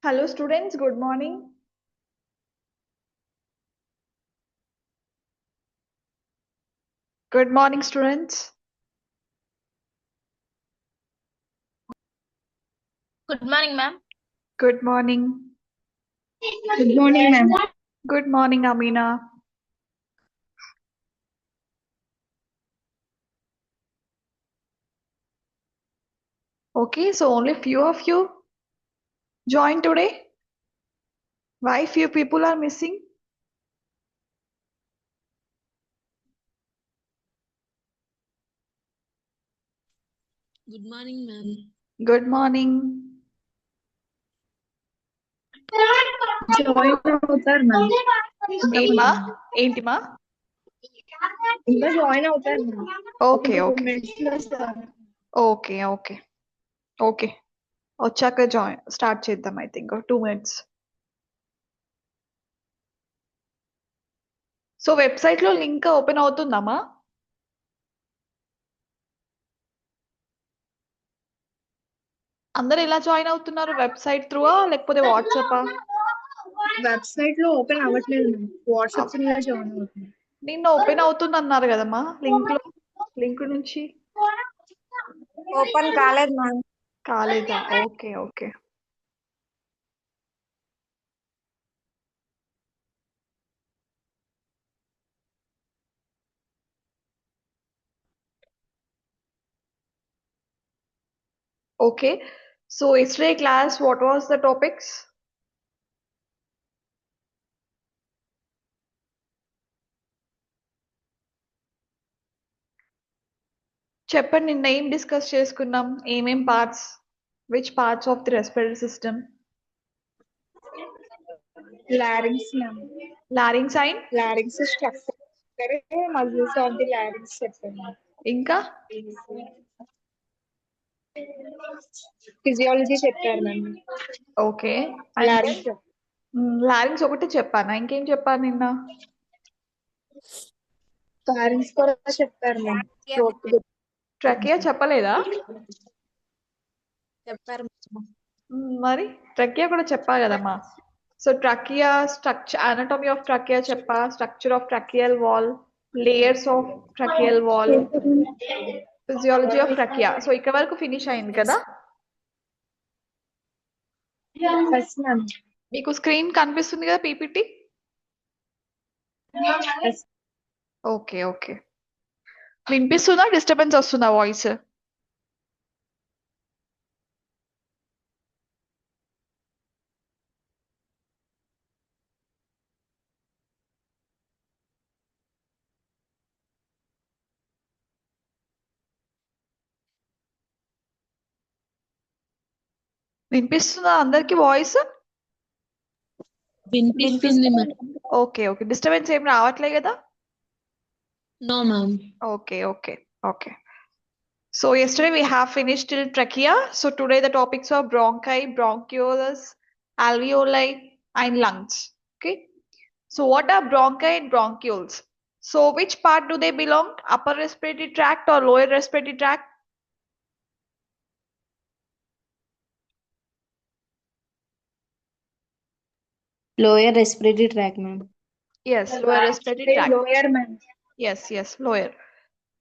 Hello students, good morning. Good morning students. Good morning, ma'am. Good morning. Good morning, ma'am. Good morning, Amina. Okay, so only few of you joined today. Why few people are missing? Good morning, ma'am. Good morning. Join అవుతారు ma'am ఏంటిమా ఏంటిమా ఇంకా join అవుతారు ma'am okay ఒక 2 okay minutes లో start. Okay okay okay వచ్చాక start చేద్దాం అయితే ఇంకో 2 minutes. So website లో లింక్ ఓపెన్ అవుతుందమ్మా? అందరు ఎలా జాయిన్ అవుతున్నారు? వెబ్సైట్ త్రూవా లేకపోతే వాట్సాపా? వెబ్సైట్ లో ఓపెన్ అవ్వట్లేదు మ్యామ్ వాట్సాప్ లో జాయిన్ అవుతుంది నిన్న ఓపెన్ అవుతుంది అన్నారు కదమ్మా లింక్ నుంచి ఓపెన్ కాలేదు మ్యామ్ కాలేదా? Okay okay Okay. So yesterday class, what was the topics? చెప్పండి నిన్న ఏం డిస్కస్ చేసుకున్నాం? ఏమేం parts? Which parts of the respiratory system? లారింగ్స్ ma'am Larynx and లారింగ్స్ structure muscles of the లారింగ్స్ చెప్పండి ఇంకా ఫిజియాలజీ చెప్పారు మ్యామ్ ఓకే. అండ్ లారింగ్స్ లారింగ్స్ ఒకటి చెప్పానా? ఇంకేం చెప్పాను నిన్న? లారింగ్స్ కూడా చెప్పారు మ్యామ్ ట్రకియా చెప్పలేదా? చెప్పారు మరి ట్రకియా కూడా చెప్పా కదమ్మా. So trachea structure, anatomy of trachea చెప్పా, structure of tracheal wall, layers of tracheal wall, physiology of trachea. So ఇక్కడ వరకు ఫినిష్ అయింది కదా? ఎస్ మ్యామ్ మీకు స్క్రీన్ కనిపిస్తుంది కదా పీపీటీ? Yes okay okay. వినిపిస్తుందా? డిస్టర్బెన్స్ వస్తుందా వాయిస్? వినిపిస్తుందా అందరికి వాయిస్? వినిపిస్తుంది మరి. Okay okay. డిస్టర్బెన్స్ ఏం రావట్లే కదా? No, ma'am. Okay, okay, okay. So yesterday we have finished till trachea. So today the topics are bronchi, bronchioles, alveoli, and lungs. Okay. So what are bronchi and bronchioles? So which part do they belong? Upper respiratory tract or lower respiratory tract? Lower respiratory tract, ma'am. Yes, lower respiratory tract. Lower ma'am Yes, lower.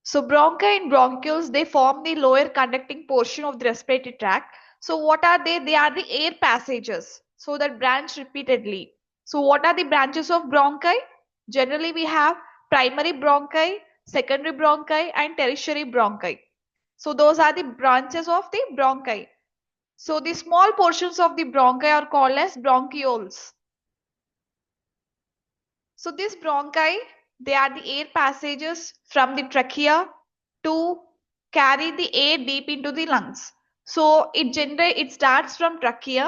So bronchi and bronchioles, they form the lower conducting portion of the respiratory tract. So what are they? They are the air passages. So that branch repeatedly. So what are the branches of bronchi? Generally we have primary bronchi, secondary bronchi and tertiary bronchi. So those are the branches of the bronchi. So the small portions of the bronchi are called as bronchioles. So these bronchi, they are the air passages from the trachea to carry the air deep into the lungs. So it starts from trachea,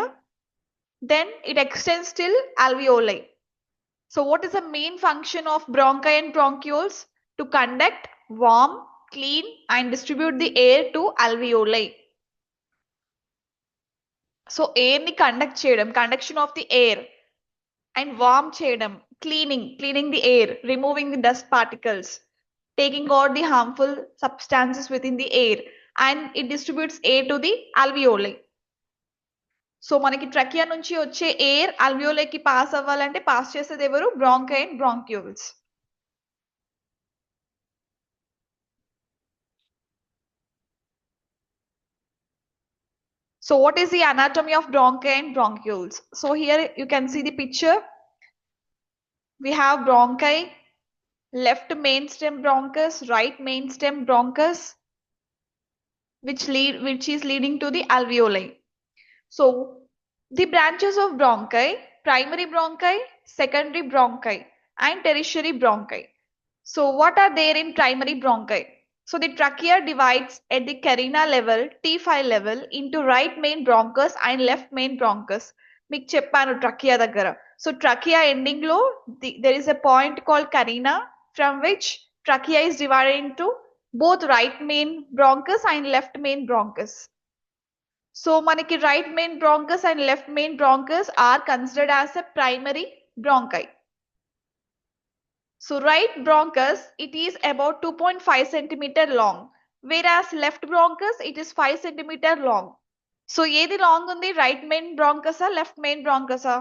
then it extends till alveoli. So what is the main function of bronchi and bronchioles? To conduct, warm, clean and distribute the air to alveoli. So air ni conduct cheyadam, conduction of the air, and warm cheyadam, cleaning the air, removing the dust particles, taking out the harmful substances within the air, and it distributes air to the alveoli. So మనకి trachea నుంచి వచ్చే air అల్వియోలేకి pass అవ్వాలంటే pass చేసేది ఎవరు? Bronchi and బ్రాంక్యూల్స్. So what is the anatomy of bronchi and bronchioles? So here you can see the picture. We have bronchi, left main stem bronchus, right main stem bronchus, which is leading to the alveoli. So the branches of bronchi: primary bronchi, secondary bronchi, and tertiary bronchi. So what are there in primary bronchi? So the trachea divides at the carina level, T5 level, into right main bronchus and left main bronchus. మీకు చెప్పాను trachea దగ్గర. So trachea ending లో there is a point called carina, from which trachea is divided into both right main bronchus and left main bronchus. So మనకి right main bronchus and left main bronchus are considered as a primary bronchi. So right bronchus, it is about 2.5 centimeter long, whereas left bronchus, it is 5 centimeter long. So ఏది long ఉంది? Right main bronchus ఆ left main bronchus ఆ?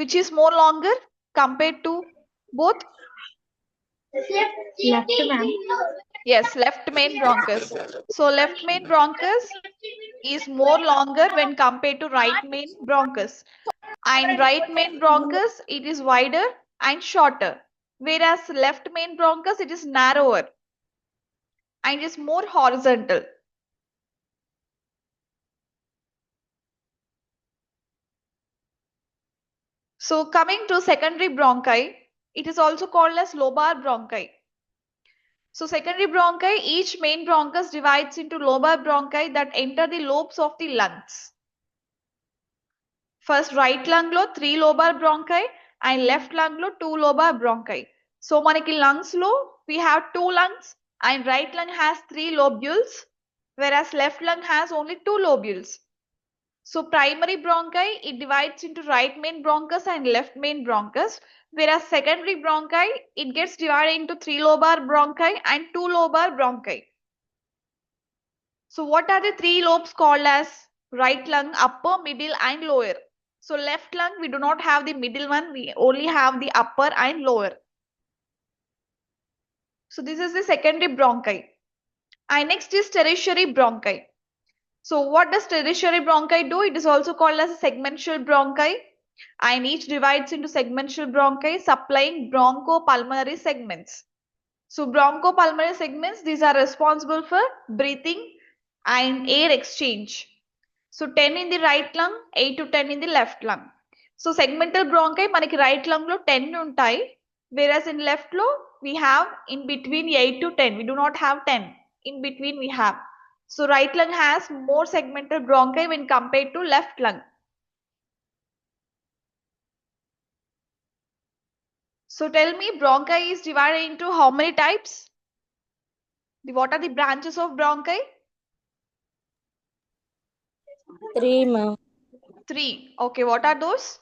Which is more longer compared to both? Left, ma'am. Yes, left main bronchus. So left main bronchus is more longer when compared to right main bronchus. And right main bronchus, it is wider and shorter, whereas left main bronchus, it is narrower and is more horizontal. So coming to secondary bronchi, it is also called as lobar bronchi. So secondary bronchi, each main bronchus divides into lobar bronchi that enter the lobes of the lungs. First right lung lo 3 lobar bronchi and left lung lo 2 lobar bronchi. So manaki lungs lo we have 2 lungs and right lung has 3 lobules, whereas left lung has only 2 lobules. So primary bronchi, it divides into right main bronchus and left main bronchus, whereas secondary bronchi, it gets divided into 3 lobar bronchi and 2 lobar bronchi. So what are the 3 lobes called as? Right lung, upper, middle and lower. So left lung, we do not have the middle one, we only have the upper and lower. So this is the secondary bronchi. And next is tertiary bronchi. So what does tertiary bronchi do? It is also called as a segmental bronchi, and each divides into segmental bronchi supplying bronchopulmonary segments. So bronchopulmonary segments, these are responsible for breathing and air exchange. So 10 in the right lung, 8 to 10 in the left lung. So segmental bronchi manaki right lung lo 10 untai, whereas in left lo we have in between 8 to 10. We do not have 10. In between we have. So right lung has more segmental bronchi when compared to left lung. So tell me, bronchi is divided into how many types? What are the branches of bronchi? 3, ma'am. 3. Okay, what are those?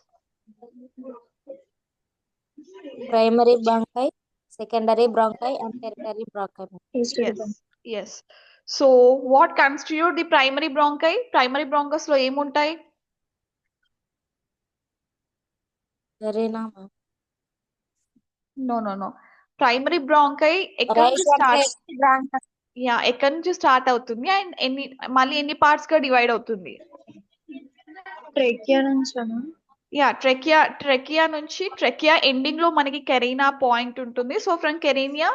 Primary bronchi, secondary bronchi, and tertiary bronchi, ma'am. Yes, yes. So what constitute the primary bronchi? Primary bronchus lo em untai? Carina, ma'am. No. Primary bronchi ఎక్కడి Right నుంచి bronchi, start? Yeah, ఎక్కడి నుంచి start అవుతుంది and మళ్ళీ ఎన్ని parts గా divide అవుతుంది? Trachea నుంచి అన్నా? యా, ట్రెకియా నుంచి ట్రెకియా ఎండింగ్ లో మనకి కెరీనా పాయింట్ ఉంటుంది. So from carina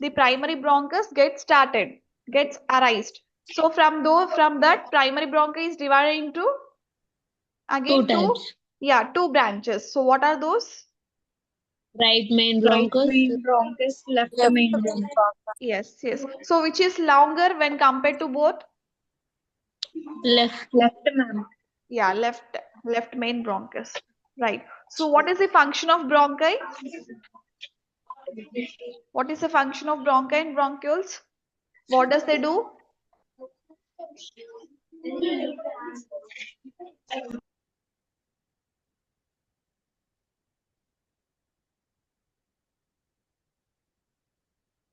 the primary bronchus gets arised. So from that primary bronchi is divided into again two branches. So what are those? Right main Right main bronchus, left main bronchus. Yes. So which is longer when compared to both? Left, ma'am. Yeah, left main bronchus. Right. So what is the function of bronchi? What is the function of bronchi and bronchioles? What does they do?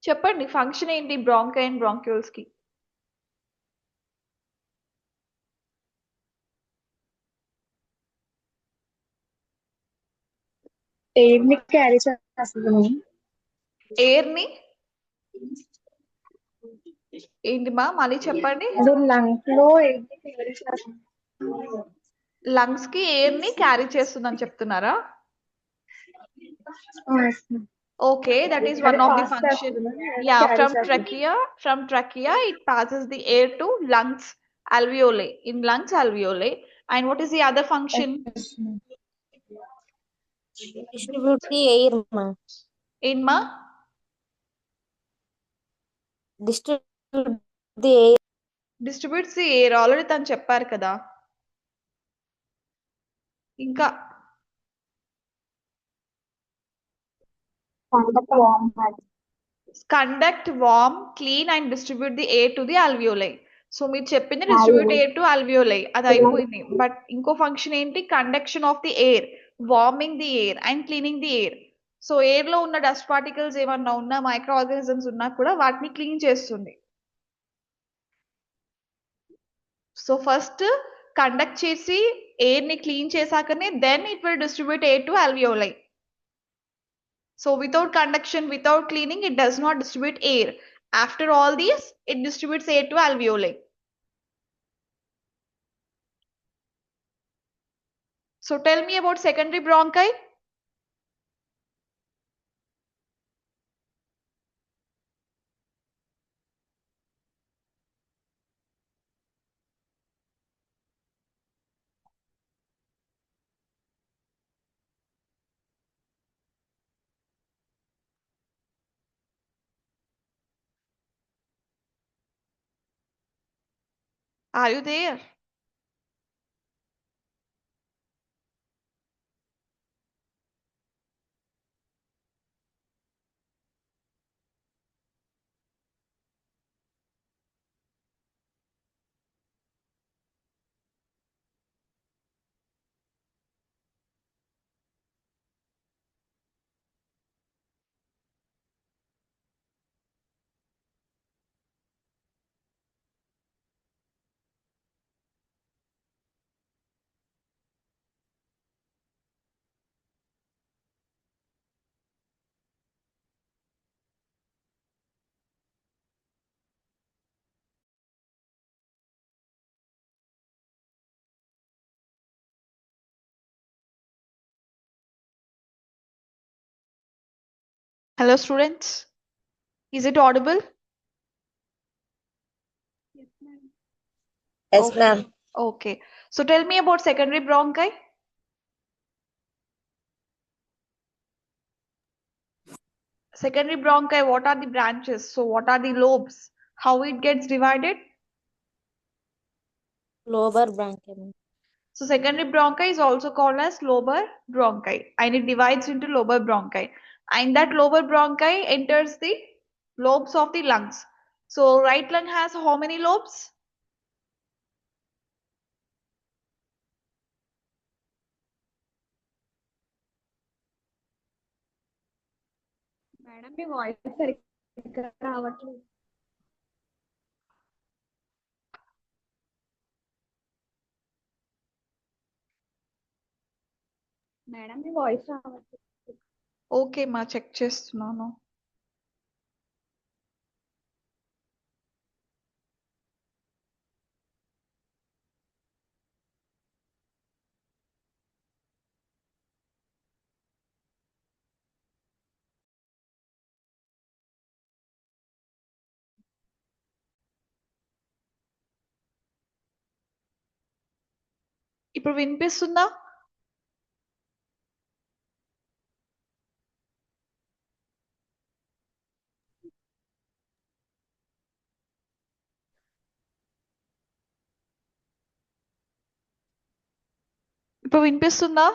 చెప్పండి, function ఏంటి bronchi and బ్రాంక్యూల్స్ కి? Air ని carry చేస్తుంది. Air ని ఏంటి మా మళ్ళీ చెప్పండి. అదే లంగ్స్ లో ఎయిర్ ని క్యారీ చేస్తుంది. లంగ్స్ కి ఎయిర్ ని క్యారీ చేస్తుందని చెప్తున్నారా? Yes, ma'am. Okay, that is అదే one of the pass function. చేస్తుంది, air ని Yeah, క్యారీ చేస్తుంది. from trachea, it passes the air to lungs alveoli. In lungs alveoli. And what is the other function? Yes, ma'am. Distribute the air, ma. In ma? Distribute the air. Distributes the air. Already తను చెప్పారు కదా. ఇంకా conduct, warm, clean and distribute the air to the alveoli. So మీరు చెప్పింది distribute air to alveoli అది అయిపోయింది. But ఇంకో function ఏంటి? Conduction of the air, warming the air and cleaning the air. So air లో ఉన్న డస్ట్ పార్టికల్స్ ఏమన్నా ఉన్నా, మైక్రో ఆర్గానిజమ్స్ ఉన్నా కూడా వాటిని క్లీన్ చేస్తుంది. సో ఫస్ట్ కండక్ట్ చేసి ఎయిర్ ని క్లీన్ చేశాకనే then it will distribute air to alveoli. So without conduction, without cleaning, it does not distribute air. After all these, it distributes air to alveoli. So tell me about secondary bronchi. Are you there? Hello students. Is it audible? Yes, Okay. ma'am. Okay. So tell me about secondary bronchi. Secondary bronchi, what are the branches? So what are the lobes? How it gets divided? Lower bronchi, ma'am. So secondary bronchi is also called as lobar bronchi and it divides into lobar bronchi. And that lobar bronchi enters the lobes of the lungs. So right lung has how many lobes? Madam me voice సరిగ్గా రావట్లేదు. Madam మీ voice రావట్లేదు. Okay మా check చేస్తున్నాను. ఇప్పుడు వినిపిస్తుందా? ఇప్పుడు వినిపిస్తుందా?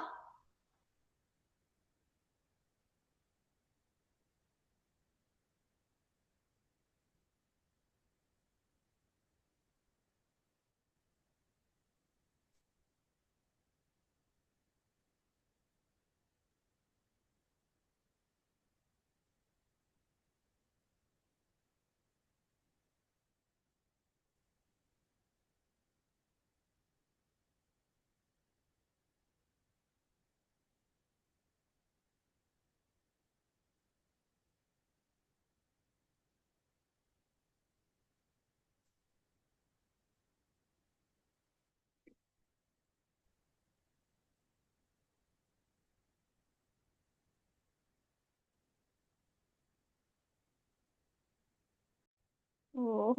Oh.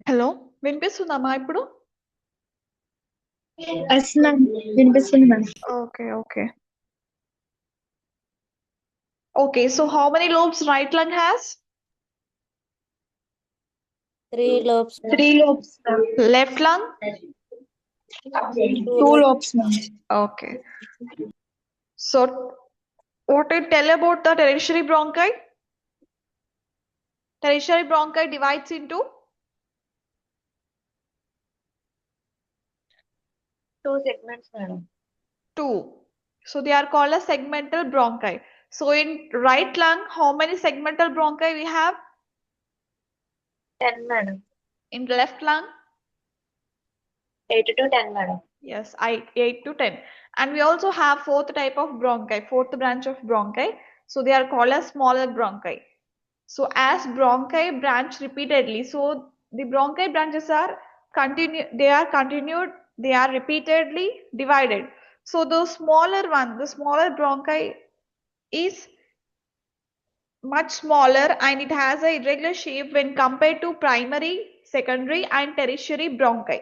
Hello వినిపిస్తుందమ్మా ఇప్పుడు? ఎస్ మ్యామ్, వినిపిస్తుంది ma'am. Okay, okay. Okay, so how many lobes right lung has? 3 lobes. 3 lobes ma'am. Left lung? 2 lobes ma'am. Okay. So what do you tell about the tertiary bronchi? Tertiary bronchi divides into 2 segments, madam. 2. So they are called as segmental bronchi. So in right lung, how many segmental bronchi we have? 10, madam. In left lung? 8 to 10, madam. Yes, 8 to 10. And we also have fourth type of bronchi, fourth branch of bronchi. So they are called as smaller bronchi. So as bronchi branch repeatedly, so the bronchi branches are continued, they are repeatedly divided. So the smaller one, the smaller bronchi is much smaller and it has a irregular shape when compared to primary, secondary and tertiary bronchi.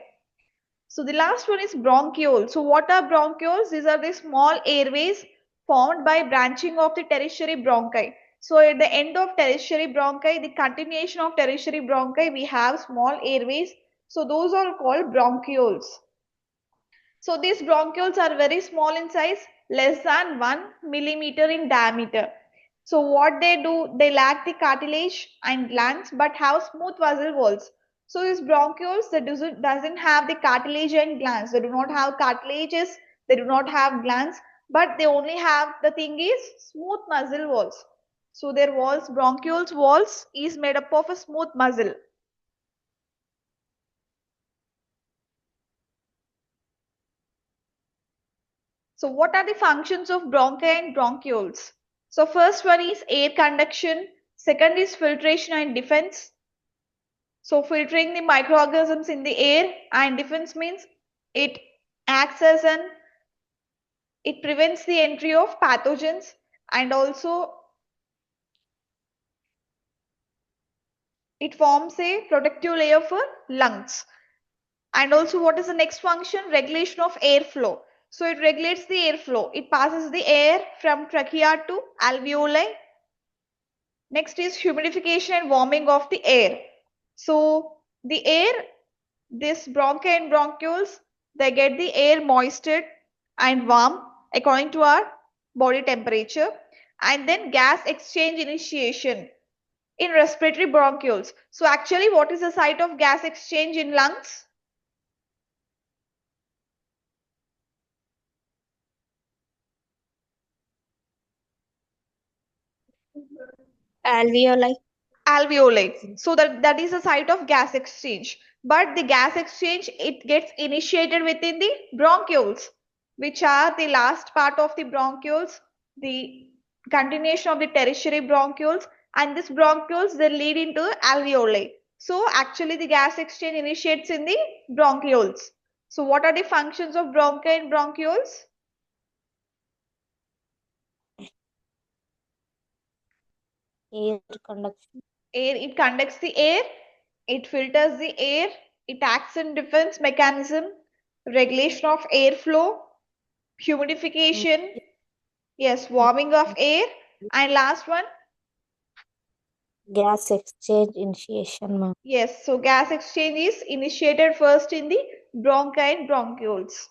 So the last one is bronchioles. So what are bronchioles? These are the small airways formed by branching of the tertiary bronchi. So at the end of tertiary bronchi, the continuation of tertiary bronchi, we have small airways. So those are called bronchioles. So these bronchioles are very small in size, less than 1 millimeter in diameter. So what they do, they lack the cartilage and glands but have smooth vessel walls. So these bronchioles that doesn't have the cartilage and glands. They do not have cartilages, they do not have glands, but they only have, the thing is, smooth muscle walls. So their walls, bronchioles walls is made up of a smooth muscle. So what are the functions of bronchi and bronchioles? So first one is air conduction, second is filtration and defense. So filtering the microorganisms in the air, and defense means it acts as it prevents the entry of pathogens, and also it forms a protective layer for lungs. And also what is the next function? Regulation of airflow. So it regulates the airflow. It passes the air from trachea to alveoli. Next is humidification and warming of the air. So the air, this bronchi and bronchioles, they get the air moistened and warm according to our body temperature. And then gas exchange initiation in respiratory bronchioles. So actually what is the site of gas exchange in lungs? Alveoli. Alveoli. So that is the site of gas exchange. But the gas exchange, it gets initiated within the bronchioles, which are the last part of the bronchioles, the continuation of the tertiary bronchioles, and this bronchioles they lead into alveoli. So actually the gas exchange initiates in the bronchioles. So what are the functions of bronchi and bronchioles? Air conduction. Air, it conducts the air, it filters the air, it acts in defense mechanism, regulation of airflow, humidification, yes, warming of air, and last one, Gas exchange initiation, ma'am. yes, so gas exchange is initiated first in the bronchi and bronchioles.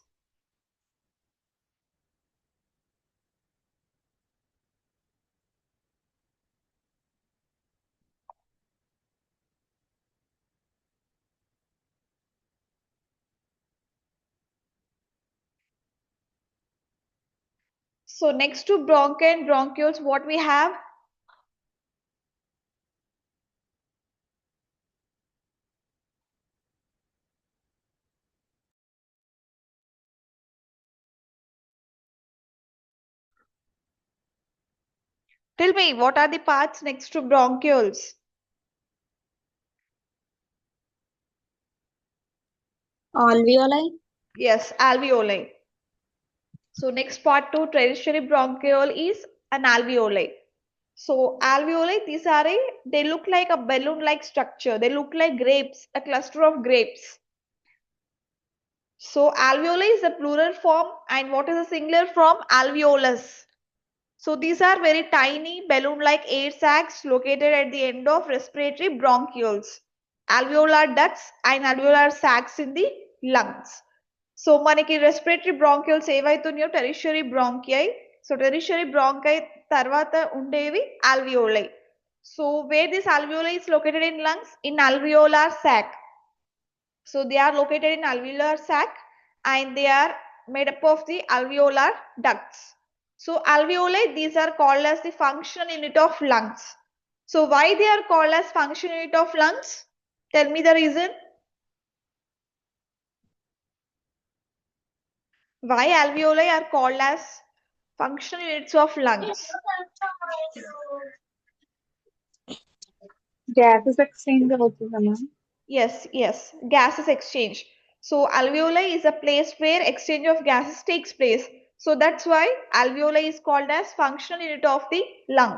So next to bronchi and bronchioles, what we have? Tell me, what are the parts next to bronchioles? Alveoli. Yes, alveoli. So next part to tertiary bronchiole is an alveoli. So alveoli, they look like a balloon-like structure. They look like grapes, a cluster of grapes. So alveoli is the plural form, and what is the singular form? Alveolus. So these are very tiny balloon-like air sacs located at the end of respiratory bronchioles, alveolar ducts and alveolar sacs in the lungs. So మనకి respiratory bronchioles ఏవైతున్నాయో tertiary bronchi. So tertiary bronchi తర్వాత ఉండేవి alveoli. So where this alveoli is located in lungs? In alveolar sac. So they are located in alveolar sac and they are made up of the alveolar ducts. So alveoli, these are called as the functional unit of lungs. So why they are called as functional unit of lungs? Tell me the reason. Why alveoli are called as functional units of lungs? Gases exchange అవుతుందా ma'am? Yes, gases exchange. So alveoli is a place where exchange of gases takes place. So that's why alveoli is called as functional unit of the lung.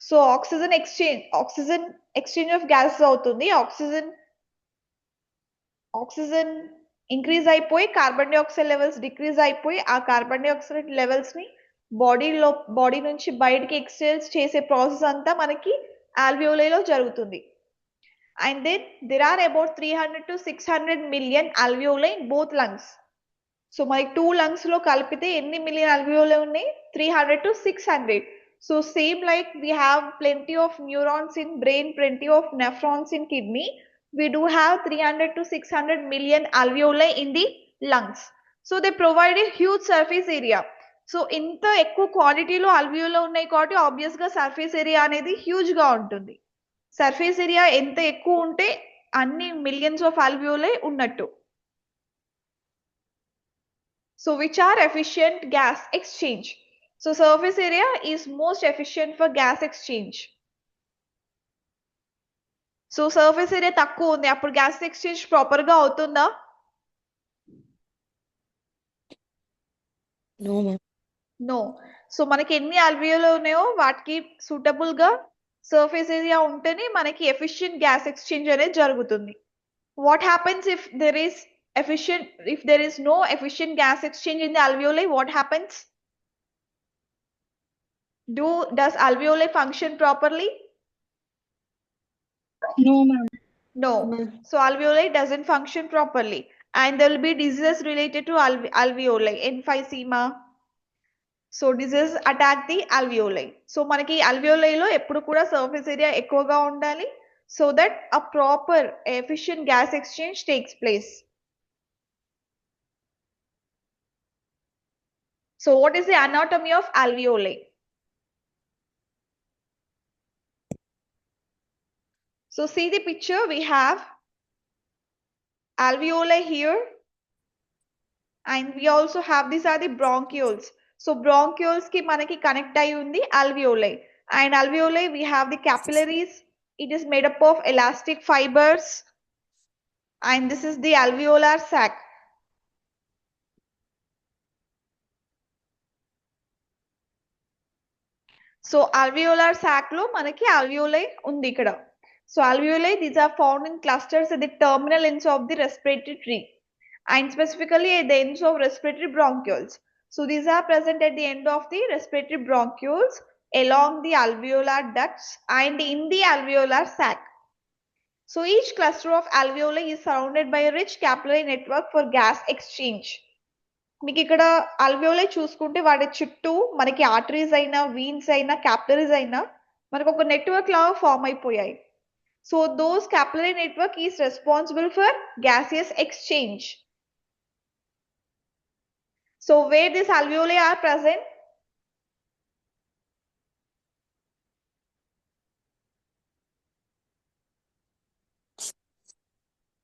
So oxygen exchange of gases అవుతుంది. Oxygen increase అయిపోయి carbon dioxide levels decrease అయిపోయి ఆ carbon dioxide levels ని body నుంచి బయటికి exchange చేసే process అంతా మనకి ఆల్వియోలైలో జరుగుతుంది. And then there are about 300 to 600 million alveoli in both lungs. So my two lungs lo kalpite enni million alveoli unnai? 300 to 600. So same like we have plenty of neurons in brain, plenty of nephrons in kidney, we do have 300 to 600 million alveoli in the lungs. So they provide a huge surface area. So ఇంత ఎక్కువ క్వాంటిటీలో alveoli ఉన్నాయి కాబట్టి obvious గా surface area అనేది huge గా ఉంటుంది. Surface area ఎంత ఎక్కువ ఉంటే అన్ని మిలియన్స్ ఆఫ్ alveoli ఉన్నట్టు. So which are efficient gas exchange? So surface area is most efficient for gas exchange. So surface area తక్కువ ఉంది అప్పుడు gas exchange ప్రాపర్ గా అవుతుందా? No, ma'am. No. So మనకి ఎన్ని alveoli ఉన్నాయో వాటికి సూటబుల్ గా సర్ఫేస్ ఏరియా ఉంటేనే మనకి ఎఫిషియెంట్ గ్యాస్ ఎక్స్చేంజ్ అనేది జరుగుతుంది. What happens if there is no efficient gas exchange in the alveoli? What happens? Does alveoli function properly? No ma'am. No. So alveoli doesn't function properly, and there will be diseases related to alveoli, emphysema. So diseases attack the alveoli. So మనకి alveoli లో ఎప్పుడు కూడా surface area ఎక్కువగా ఉండాలి, so that a proper efficient gas exchange takes place. So what is the anatomy of alveoli? So see the picture, we have alveoli here, and we also have, these are the bronchioles. So bronchioles ki manaki connect ayi undi alveoli, and alveoli we have the capillaries. It is made up of elastic fibers, and this is the alveolar sac. So alveolar sac lo manaki alveoli undi ikkada. So alveoli, these are found in clusters at the terminal ends of the respiratory tree, and specifically at the ends of respiratory bronchioles. So these are present at the end of the respiratory bronchioles, along the alveolar ducts and in the alveolar sac. So each cluster of alveoli is surrounded by a rich capillary network for gas exchange. మీకు ఇక్కడ alveoli చూసుకుంటే వాటి చుట్టూ మనకి arteries అయినా veins అయినా capillaries అయినా మనకు ఒక నెట్వర్క్ లాగా ఫామ్ అయిపోయాయి. So those capillary network is responsible for gaseous exchange. So where these alveoli are present?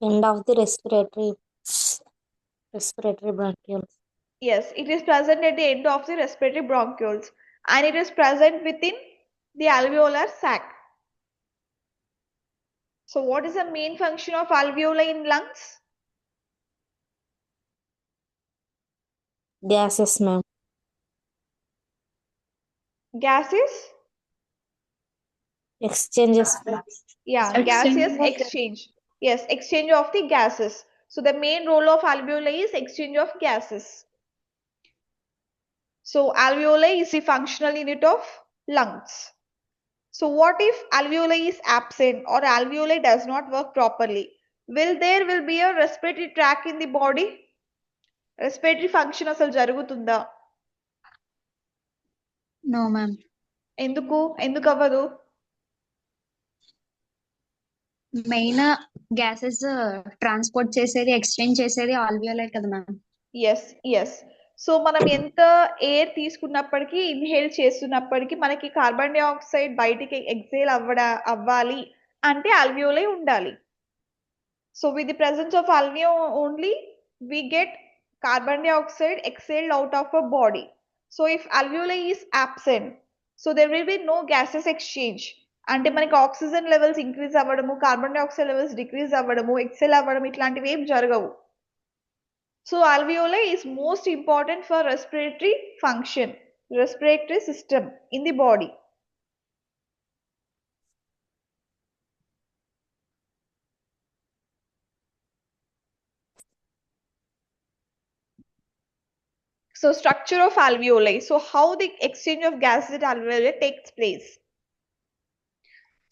End of the respiratory bronchioles. Yes, it is present at the end of the respiratory bronchioles, and it is present within the alveolar sac. So what is the main function of alveoli in lungs? Gases, ma'am. Gases? Exchanges. Yeah, Exchange. gaseous exchange. Yes, exchange of the gases. So the main role of alveoli is exchange of gases. So alveoli is the functional unit of lungs. So what if alveoli is absent or alveoli does not work properly? There will be a respiratory tract in the body? Respiratory function అసలు జరుగుతుందా? No, ma'am. ఎందుకు అవ్వదు? Main gases transport చేసేది exchange చేసేది alveoli కదా ma'am. Yes so మనం ఎంత air తీసుకున్నప్పటికీ inhale చేస్తున్నప్పటికీ మనకి కార్బన్ డైఆక్సైడ్ బయటికి ఎక్సేల్ అవ్వాలి అంటే ఆల్వియోలే ఉండాలి. So with the presence of alveo only we get carbon dioxide exhaled out of a body. So if alveoli is absent, so there will be no gases exchange. అంటే మనకి oxygen levels increase అవ్వడము carbon dioxide levels decrease అవ్వడము XL అవ్వడం ఇట్లాంటివి ఏం జరగవు. So alveoli is most important for respiratory function, respiratory system in the body. So structure of alveoli. So how the exchange of gases at alveoli takes place.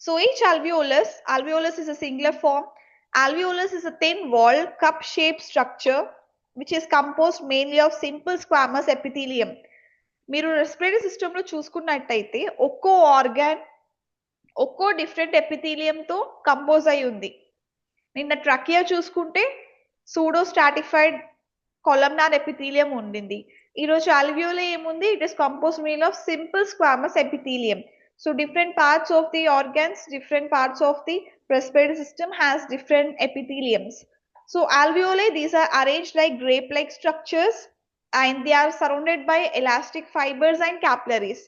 So each alveolus is a singular form. Alveolus is a thin walled cup-shaped structure which is composed mainly of simple squamous epithelium. మీరు respiratory system లో చూసుకున్నట్టయితే ఒక్కో organ ఒక్కో different ఎపిథీలియంతో compose అయి ఉంది. నిన్న trachea చూసుకుంటే pseudo stratified columnar epithelium ఉండింది. ఈరోజు alveoli ఏముంది? It is composed mainly of simple squamous epithelium. So different parts of the organs, different parts of the respiratory system has different epitheliums. So alveoli, these are arranged like grape-like structures and they are surrounded by elastic fibers and capillaries.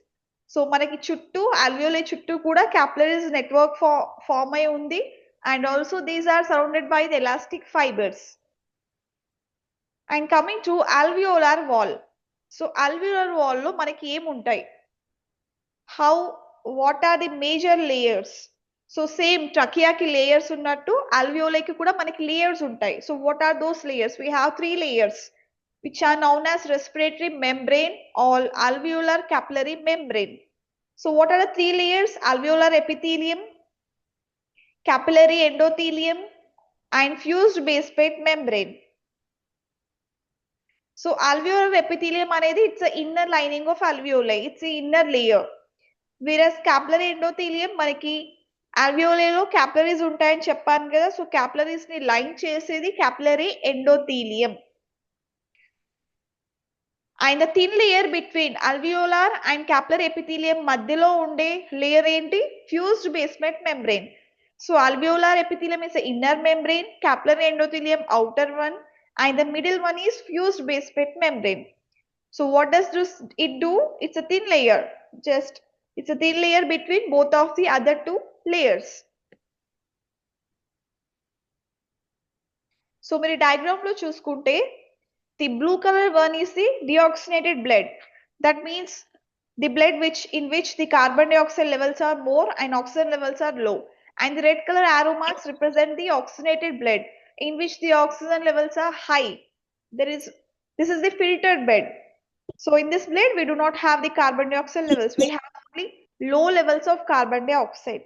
So మనకి చుట్టూ alveoli చుట్టూ కూడా capillaries network form అయి ఉంది and also these are surrounded by the elastic fibers. And coming to alveolar wall. So alveolar wall లో మనకి ఏముంటాయి? What are the major layers? So same ట్రకియాకి layers ఉన్నట్టు alveoli-కి కూడా మనకి layers ఉంటాయి. So what are those layers? We have 3 layers which are known as respiratory membrane or alveolar capillary membrane. So what are the 3 layers? Alveolar epithelium, capillary endothelium and fused base plate membrane. So alveolar epithelium అనేది it's the inner lining of alveoli. It's the inner layer. Whereas capillary endothelium మనకి alveoli లో capillaries ఉంటాయని చెప్పాను కదా. So capillaries ని line చేసేది capillary endothelium. And the thin layer between alveolar and capillary epithelium మధ్యలో ఉండే layer ఏంటి? Fused basement membrane. So alveolar epithelium is the inner membrane, capillary endothelium outer one, and the middle one is fused base plate membrane. So what does it do? It's a thin layer. It's a thin layer between both of the other 2 layers. So మీరు diagram లో చూసుకుంటే the blue color one is the deoxygenated blood. That means the blood in which the carbon dioxide levels are more and oxygen levels are low. And the red color arrow marks represent the oxygenated blood in which the oxygen levels are high. This is the filtered blood. So in this blood, we do not have the carbon dioxide levels. We have only low levels of carbon dioxide.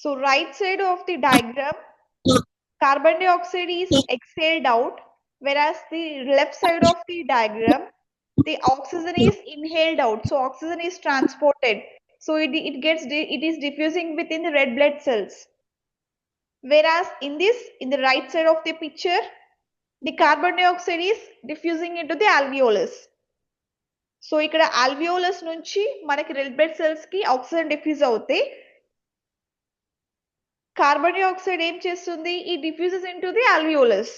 So right side of the diagram, carbon dioxide is exhaled out, whereas the left side of the diagram, the oxygen is inhaled out. So oxygen is transported. So it is diffusing within the red blood cells. Whereas in the right side of the picture, the carbon dioxide is diffusing into the alveolus. So ఇక్కడ alveolus నుంచి మనకి red blood cells కి oxygen diffuse అవుతే carbon dioxide ఏం చేస్తుంది? ఈ diffuses into the alveolus.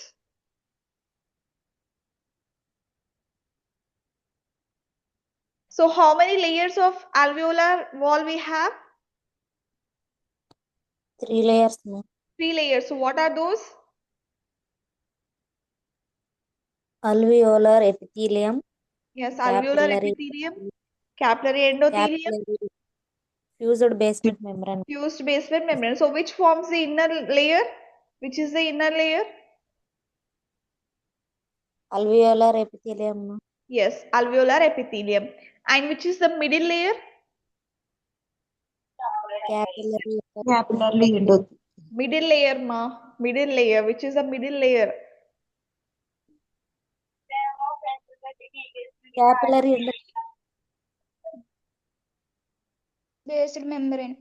So how many layers of alveolar wall we have? 3 layers. 3 layers. So what are those? alveolar epithelium, Yes, alveolar capillary epithelium, capillary endothelium, capillary fused basement membrane, fused basement membrane. So which forms the inner layer? Which is the inner layer? alveolar epithelium, Yes, alveolar epithelium. And which is the middle layer? capillary Capillary endothelium. Middle layer, ma. Middle layer. Which is the middle layer? capillary Basal membrane.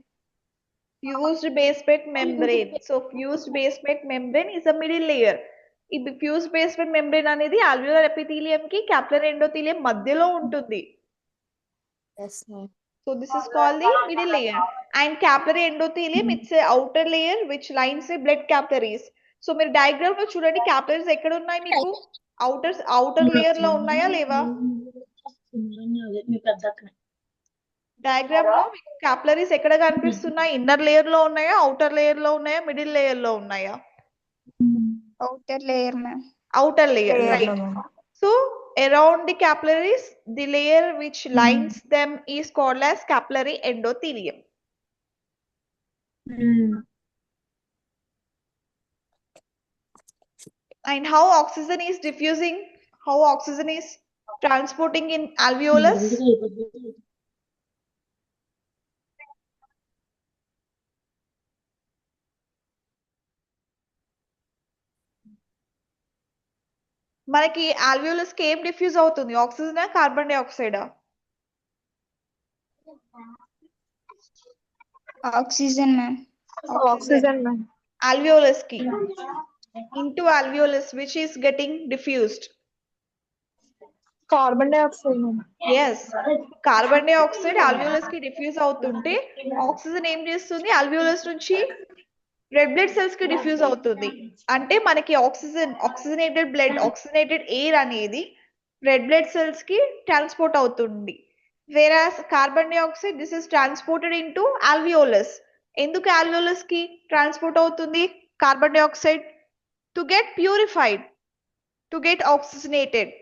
Fused basement membrane. So fused basement membrane is the middle layer. ఈ fuse basement membrane అనేది alveolar epithelium కి capillary endothelium మధ్యలో ఉంటుంది. yes, ma'am. So this is called the middle layer. And capillary endothelium, it's a outer layer which lines the blood capillaries. So మీరు diagram లో చూడండి capillaries ఎక్కడ ఉన్నాయి మీకు? outer layer లో ఉన్నాయా లేవా? డయాగ్రామ్ లో మీకు క్యాపిలరీస్ ఎక్కడ కనిపిస్తున్నాయి? ఇన్నర్ లేయర్ లో ఉన్నాయా, అవుటర్ లేయర్ లో ఉన్నాయా, మిడిల్ లేయర్ లో ఉన్నాయా? Outer layer ma'am. Outer layer, right? So around the capillaries, the layer which lines them is called as capillary endothelium. And how oxygen is diffusing? How oxygen is transporting in alveolus? మనకి alveolus కి ఏం diffuse అవుతుంది? ఆక్సిజనా, carbon డైఆక్సైడా? Oxygen ma'am. Oxygen, ma'am. Alveolus కి into alveolus which is getting diffused. Carbon dioxide, ma'am. Yes, carbon dioxide alveolus కి diffuse అవుతుంటే oxygen ఏం చేస్తుంది? alveolus నుంచి రెడ్ బ్లడ్ సెల్స్ కి డిఫ్యూజ్ అవుతుంది. అంటే మనకి ఆక్సిజనేటెడ్ ఎయిర్ అనేది రెడ్ బ్లడ్ సెల్స్ కి ట్రాన్స్పోర్ట్ అవుతుంది. Whereas carbon dioxide this is transported into alveolus. ఎందుకు ఆల్వియోలస్ కి ట్రాన్స్పోర్ట్ అవుతుంది carbon dioxide? To get purified, to get oxygenated.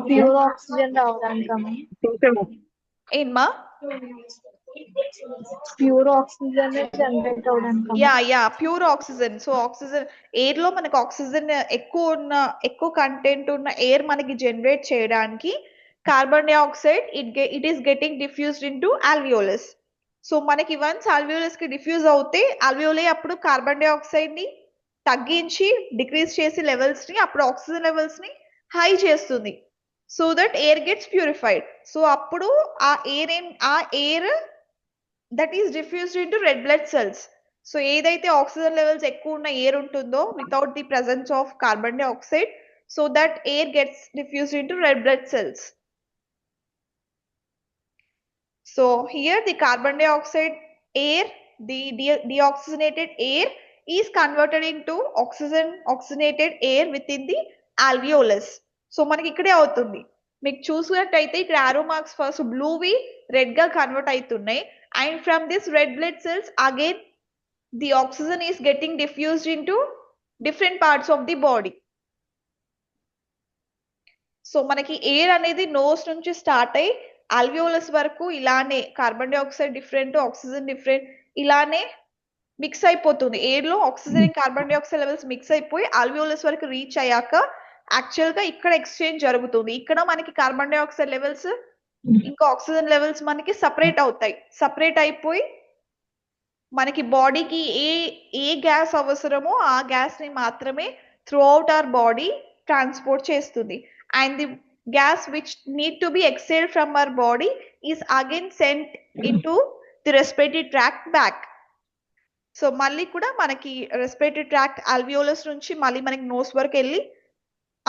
Pure oxygen రావడానికి ఏమ్మా? ప్యూర్ ఆక్సిజన్ జనరేట్ అవడానికి yeah pure oxygen. So oxygen air లో మనకి ఆక్సిజన్ ఎక్కువ కంటెంట్ ఉన్న ఎయిర్ మనకి జనరేట్ చేయడానికి carbon dioxide it is getting diffused into alveolus. So మనకి వన్స్ ఆల్వియోలస్ కి డిఫ్యూజ్ అవుతే ఆల్వియోలే అప్పుడు కార్బన్ డైఆక్సైడ్ ని తగ్గించి డిక్రీజ్ చేసి లెవెల్స్ ని అప్పుడు ఆక్సిజన్ లెవెల్స్ ని హై చేస్తుంది. So that air gets purified. So అప్పుడు ఆ air that is diffused into red blood cells. So ఏదైతే ఆక్సిజన్ లెవెల్స్ ఎక్కువ ఉన్న ఎయిర్ ఉంటుందో without the presence of carbon dioxide, so that air gets diffused into red blood cells. So here the carbon dioxide air, the deoxygenated air is converted into oxygenated air within the alveolus. So మనకి ఇక్కడే అవుతుంది. మీకు చూసినట్టయితే ఇక్కడ ఆరో marks first బ్లూవి red గా convert అవుతున్నాయి. And from this red blood cells again the oxygen is getting diffused into different parts of the body. So మనకి ఎయిర్ అనేది నోస్ నుంచి స్టార్ట్ అయ్యి ఆల్వియోలస్ వరకు ఇలానే carbon dioxide different, oxygen different, ఇలానే mix అయిపోతుంది. ఎయిర్ లో oxygen carbon dioxide levels mix అయిపోయి ఆల్వియోలస్ వరకు రీచ్ అయ్యాక యాక్చువల్ గా ఇక్కడ ఎక్స్చేంజ్ జరుగుతుంది. ఇక్కడ మనకి కార్బన్ డైఆక్సైడ్ లెవెల్స్ ఇంకా ఆక్సిజన్ లెవెల్స్ మనకి సపరేట్ అవుతాయి. సపరేట్ అయిపోయి మనకి బాడీకి ఏ గ్యాస్ అవసరమో ఆ గ్యాస్ ని మాత్రమే through out our body transport చేస్తుంది. And the gas which need to be exhaled from our body is again sent into the respiratory tract back. So మళ్ళీ కూడా మనకి రెస్పిరేటరీ ట్రాక్ట్ ఆల్వియోలస్ నుంచి మళ్ళీ మనకి నోస్ వరకు వెళ్ళి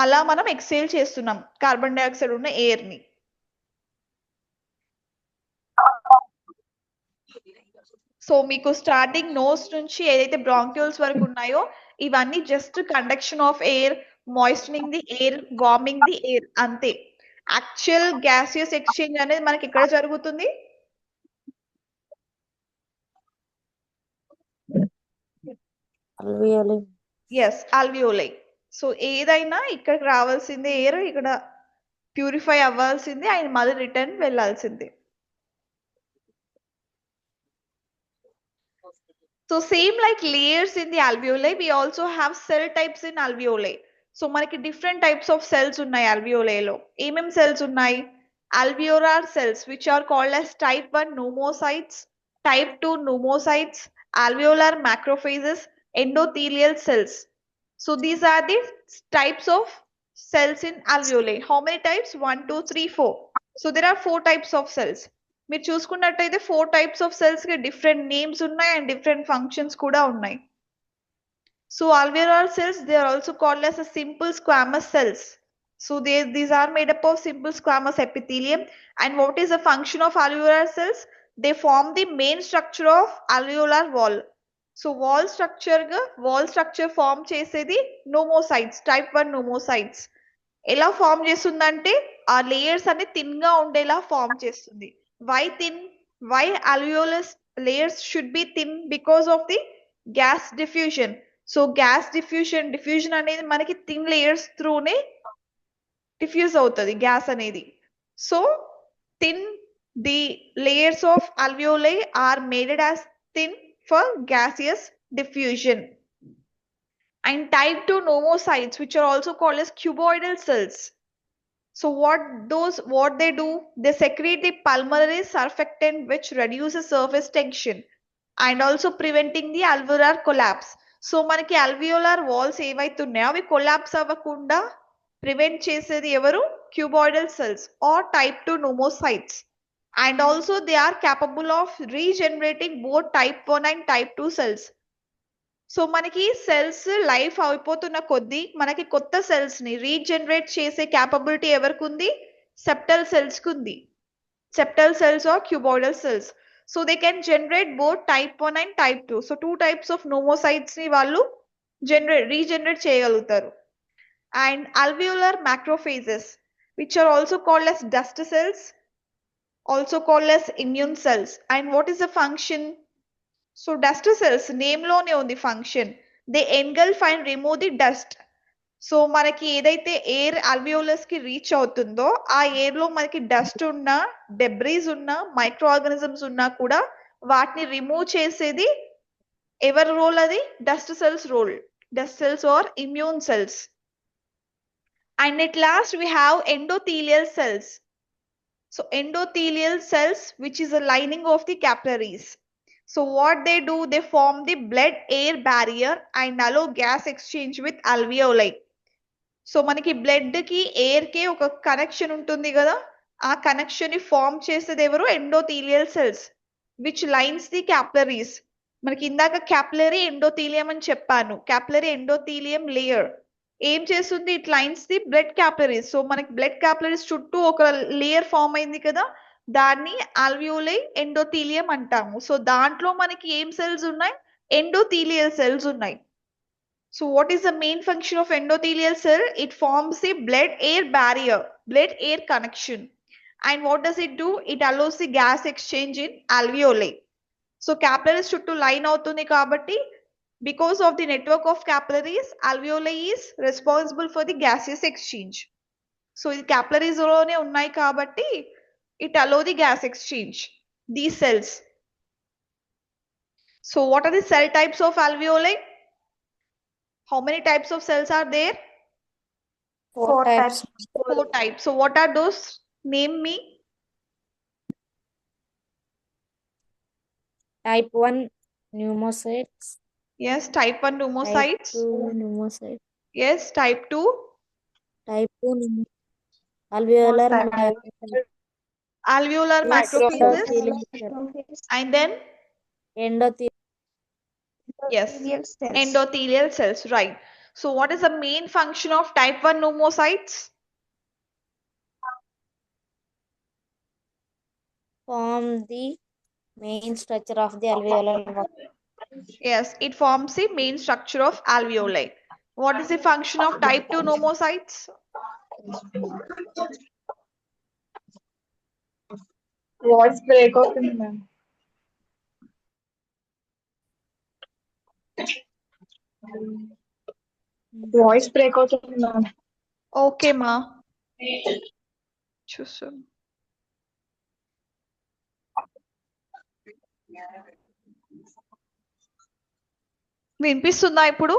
అలా మనం ఎక్సేల్ చేస్తున్నాం కార్బన్ డైఆక్సైడ్ ఉన్న ఎయిర్ ని. సో మీకు స్టార్టింగ్ నోస్ నుంచి ఏదైతే బ్రాంక్యూల్స్ వరకు ఉన్నాయో ఇవన్నీ just conduction of air, moistening the air, warming the air అంతే. యాక్చువల్ గ్యాసియస్ ఎక్స్చేంజ్ అనేది మనకి ఎక్కడ జరుగుతుంది? alveoli. Yes alveoli. సో ఏదైనా ఇక్కడికి రావాల్సిందే ఎయిర్, ఇక్కడ ప్యూరిఫై అవ్వాల్సిందే అండ్ మళ్ళీ రిటర్న్ వెళ్ళాల్సిందే. So same like layers in the alveoli, we also have cell types in alveoli. So మనకి different types of cells ఉన్నాయి alveoli లో. ఏమేం cells ఉన్నాయి? Alveolar cells which are called as type 1 pneumocytes, type 2 pneumocytes, alveolar macrophages, endothelial cells. So these are the types of cells in alveoli. How many types? 1, 2, 3, 4. So there are 4 types of cells. మీరు చూసుకున్నట్టయితే 4 types of cells కి different names ఉన్నాయి and different functions కూడా ఉన్నాయి. So alveolar cells, they are also called as a simple squamous cells. So these are made up of simple squamous epithelium. And what is the function of alveolar cells? They form the main structure of alveolar wall. So wall structure form చేసేది pneumocytes, type 1 pneumocytes. ఎలా form చేస్తుందంటే ఆ layers అన్ని thin గా ఉండేలా form చేస్తుంది. Why thin? Why alveolus layers should be thin? Because of the gas diffusion. So gas diffusion అనేది మనకి థిన్ లేయర్స్ త్రూనే డిఫ్యూజ్ అవుతుంది గ్యాస్ అనేది. So thin the layers of alveoli are made as thin for gaseous diffusion. And type 2 pneumocytes, which are also called as cuboidal cells. So what they do, they secrete the pulmonary surfactant which reduces surface tension and also preventing the alveolar collapse. So మనకి alveolar walls ఏవైతున్నాయో అవి collapse అవ్వకుండా prevent చేసేది ఎవరు? cuboidal cells or type 2 pneumocytes. And also they are capable of regenerating both type 1 and type 2 cells. So మనకి cells life అయిపోతున్న కొద్దీ మనకి కొత్త సెల్స్ ని రీజనరేట్ చేసే క్యాపబిలిటీ ఎవరికి ఉంది? సెప్టల్ సెల్స్ కి ఉంది. Septal cells are cuboidal cells. So they can generate both type 1 and type 2. So 2 types of pneumocytes ని వాళ్ళు రీజనరేట్ చేయగలుగుతారు. And alveolar macrophages, which are also called as dust cells, also called as immune cells. And what is the function? So dust cells name లోనే ఉంది function. They engulf and remove the dust. So మనకి ఏదైతే air alveolus కి reach అవుతుందో ఆ air లో మనకి dust ఉన్నా, డెబ్రీస్ ఉన్నా, మైక్రో ఆర్గానిజమ్స్ ఉన్నా కూడా వాటిని రిమూవ్ చేసేది ఎవరి రోల్? అది dust cells role. Dust cells are immune cells. And at last we have endothelial cells. So endothelial cells, which is a lining of the capillaries. So what they do, they form the blood-air barrier and allow gas exchange with alveoli. So మనకి blood కి air కి ఒక connection ఉంటుంది కదా, ఆ connection ని form చేసేది ఎవరు? Endothelial cells which lines the capillaries. మనకి ఇందాక క్యాపిలరీ ఎండోథీలియం అని చెప్పాను. క్యాపిలరీ ఎండోథీలియం లేయర్ ఏం చేస్తుంది? It lines the blood capillaries. So మనకి బ్లడ్ క్యాపిలరీస్ చుట్టూ ఒక లేయర్ ఫామ్ అయింది కదా, దాన్ని ఆల్వియోలై ఎండోథీలియం అంటాము. సో దాంట్లో మనకి ఏం సెల్స్ ఉన్నాయి? ఎండోథీలియల్ సెల్స్ ఉన్నాయి. So what is the main function of endothelial cell? It forms the blood-air barrier, blood-air connection. And what does it do? It allows the gas exchange in alveoli. So capillaries చుట్టూ line అవుతుంది కాబట్టి because of the network of capillaries, alveoli is responsible for the gaseous exchange. So ఇది capillaries లోనే ఉన్నాయి కాబట్టి it allow the gas exchange, these cells. So what are the cell types of alveoli? How many types of cells are there? 4 types. 4 types. So what are those? Name me. Type 1 pneumocytes. Yes, type 1 Type pneumocytes. 2 pneumocytes. Yes, type 2. Type 2 alveolar macrophages. Alveolar macrophages. And then Endothelial. yes, endothelial cells, right. So what is the main function of type 1 pneumocytes? Form the main structure of the alveolar wall. Yes, it forms the main structure of alveoli. What is the function of type 2 pneumocytes? Voice break అవుతుంది ma'am. Voice break అవుతుంది ma'am. Okay మా చూస్తాను. వినిపిస్తుందా ఇప్పుడు?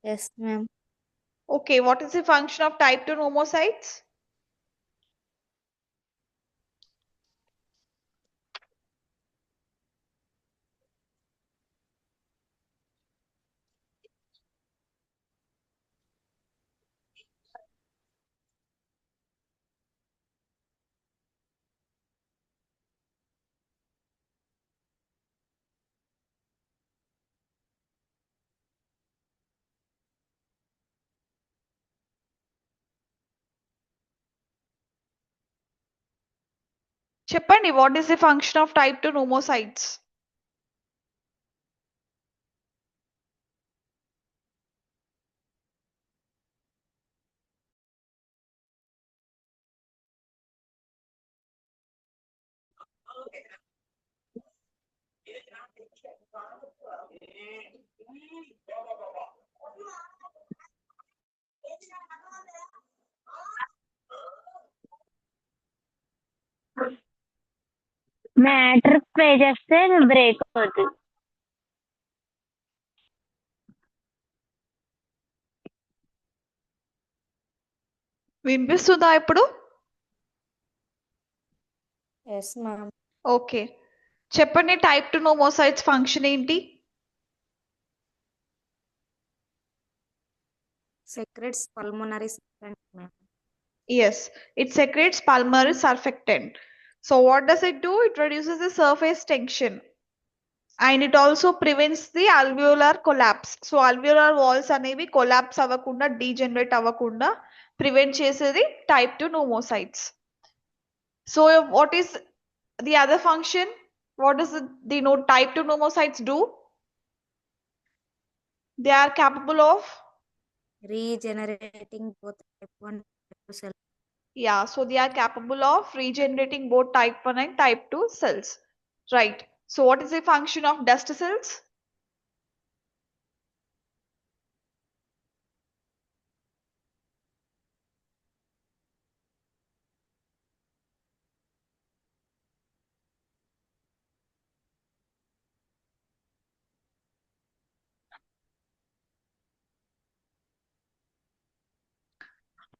Yes, ma'am. Okay, what is the function of type 2 pneumocytes? చెప్పండి, what is the function of type 2 pneumocytes? Matter spray చేస్తే break అవుతుంది. వినిపిస్తుందా ఇప్పుడు? Yes, ma'am. ఓకే, చెప్పండి, టైప్ 2 pneumocytes ఫంక్షన్ ఏంటి? Secretes pulmonary surfactant, ma'am. Yes, it secretes pulmonary surfactant. So what does it do? It reduces the surface tension and it also prevents the alveolar collapse. So alveolar walls అనేవి collapse అవ్వకుండా, degenerate అవ్వకుండా prevent చేసేది type 2 pneumocytes. So what is the other function? What does the type 2 pneumocytes do? They are capable of Regenerating both type 1 and type 2 cells. Yeah, so they are capable of regenerating both type 1 and type 2 cells. Right. So what is the function of dust cells?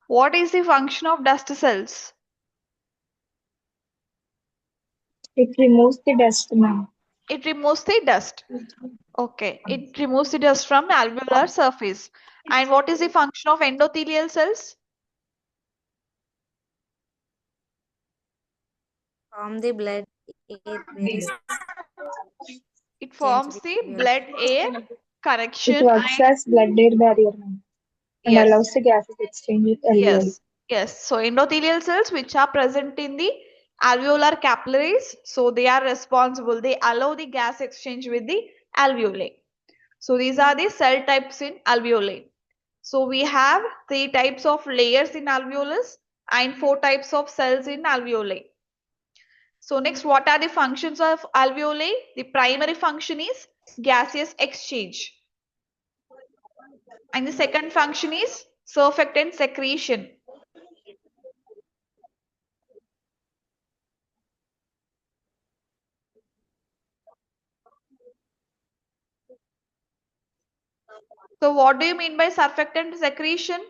What is the function of dust cells? It removes the dust, ma'am. It removes the dust. Okay, it removes the dust from alveolar surface. And what is the function of endothelial cells? Form the blood air barriers. It forms the blood air It correction works and as blood-air barrier, ma'am, and yes, allows the gases exchange with alveoli. yes. So endothelial cells which are present in the alveolar capillaries, so they are responsible. They allow the gas exchange with the alveoli. So these are the cell types in alveoli. So we have 3 types of layers in alveolus and 4 types of cells in alveoli. So next, what are the functions of alveoli? The primary function is gaseous exchange. And the second function is surfactant secretion. So what do you mean by surfactant secretion?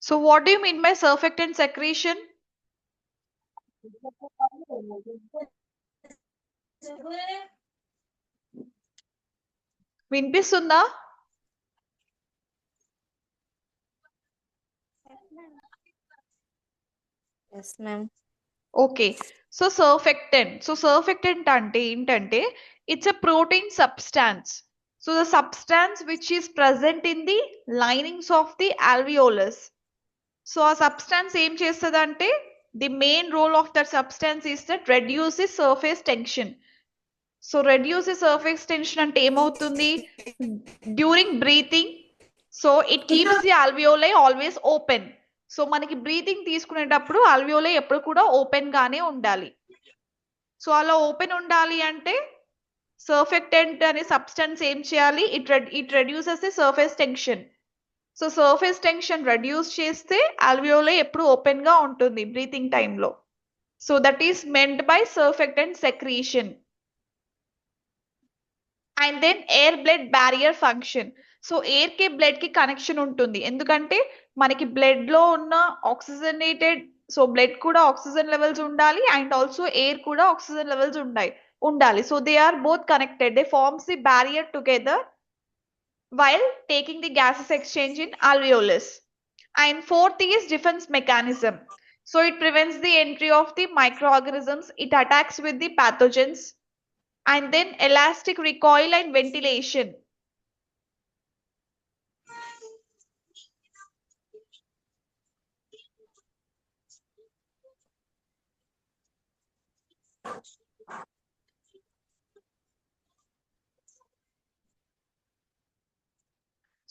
So what do you mean by surfactant secretion? వినిపిస్తుందా? Yes, ma'am. Okay. So surfactant అంటే ఏంటంటే it's a protein substance. So the substance which is present in the linings of the alveolus. So ఆ substance ఏం చేస్తదంటే the main role of that substance is that reduces surface tension. So reduces surface tension అంటే ఏమవుతుంది during breathing. So it keeps the alveoli always open. So మనకి breathing తీసుకునేటప్పుడు alveoli ఎప్పుడు కూడా open గానే ఉండాలి. సో అలా ఓపెన్ ఉండాలి అంటే సర్ఫెక్టెంట్ అనే సబ్స్టెన్స్ ఏం చేయాలి it reduces the surface tension. So surface tension reduce చేస్తే alveoli ఎప్పుడు ఓపెన్ గా ఉంటుంది బ్రీతింగ్ టైంలో. So that is meant by surfactant secretion. And then air blood barrier function. So air కి బ్లడ్ కి కనెక్షన్ ఉంటుంది ఎందుకంటే మనకి బ్లడ్ లో ఉన్న ఆక్సిజనేటెడ్ సో బ్లడ్ కూడా ఆక్సిజన్ లెవెల్స్ ఉండాలి అండ్ ఆల్సో ఎయిర్ కూడా ఆక్సిజన్ లెవెల్స్ ఉండాలి. So they are both connected, they forms the barrier together while taking the gases exchange in alveolus. And fourth is defense mechanism. So it prevents the entry of the microorganisms, it attacks with the pathogens. And then elastic recoil and ventilation.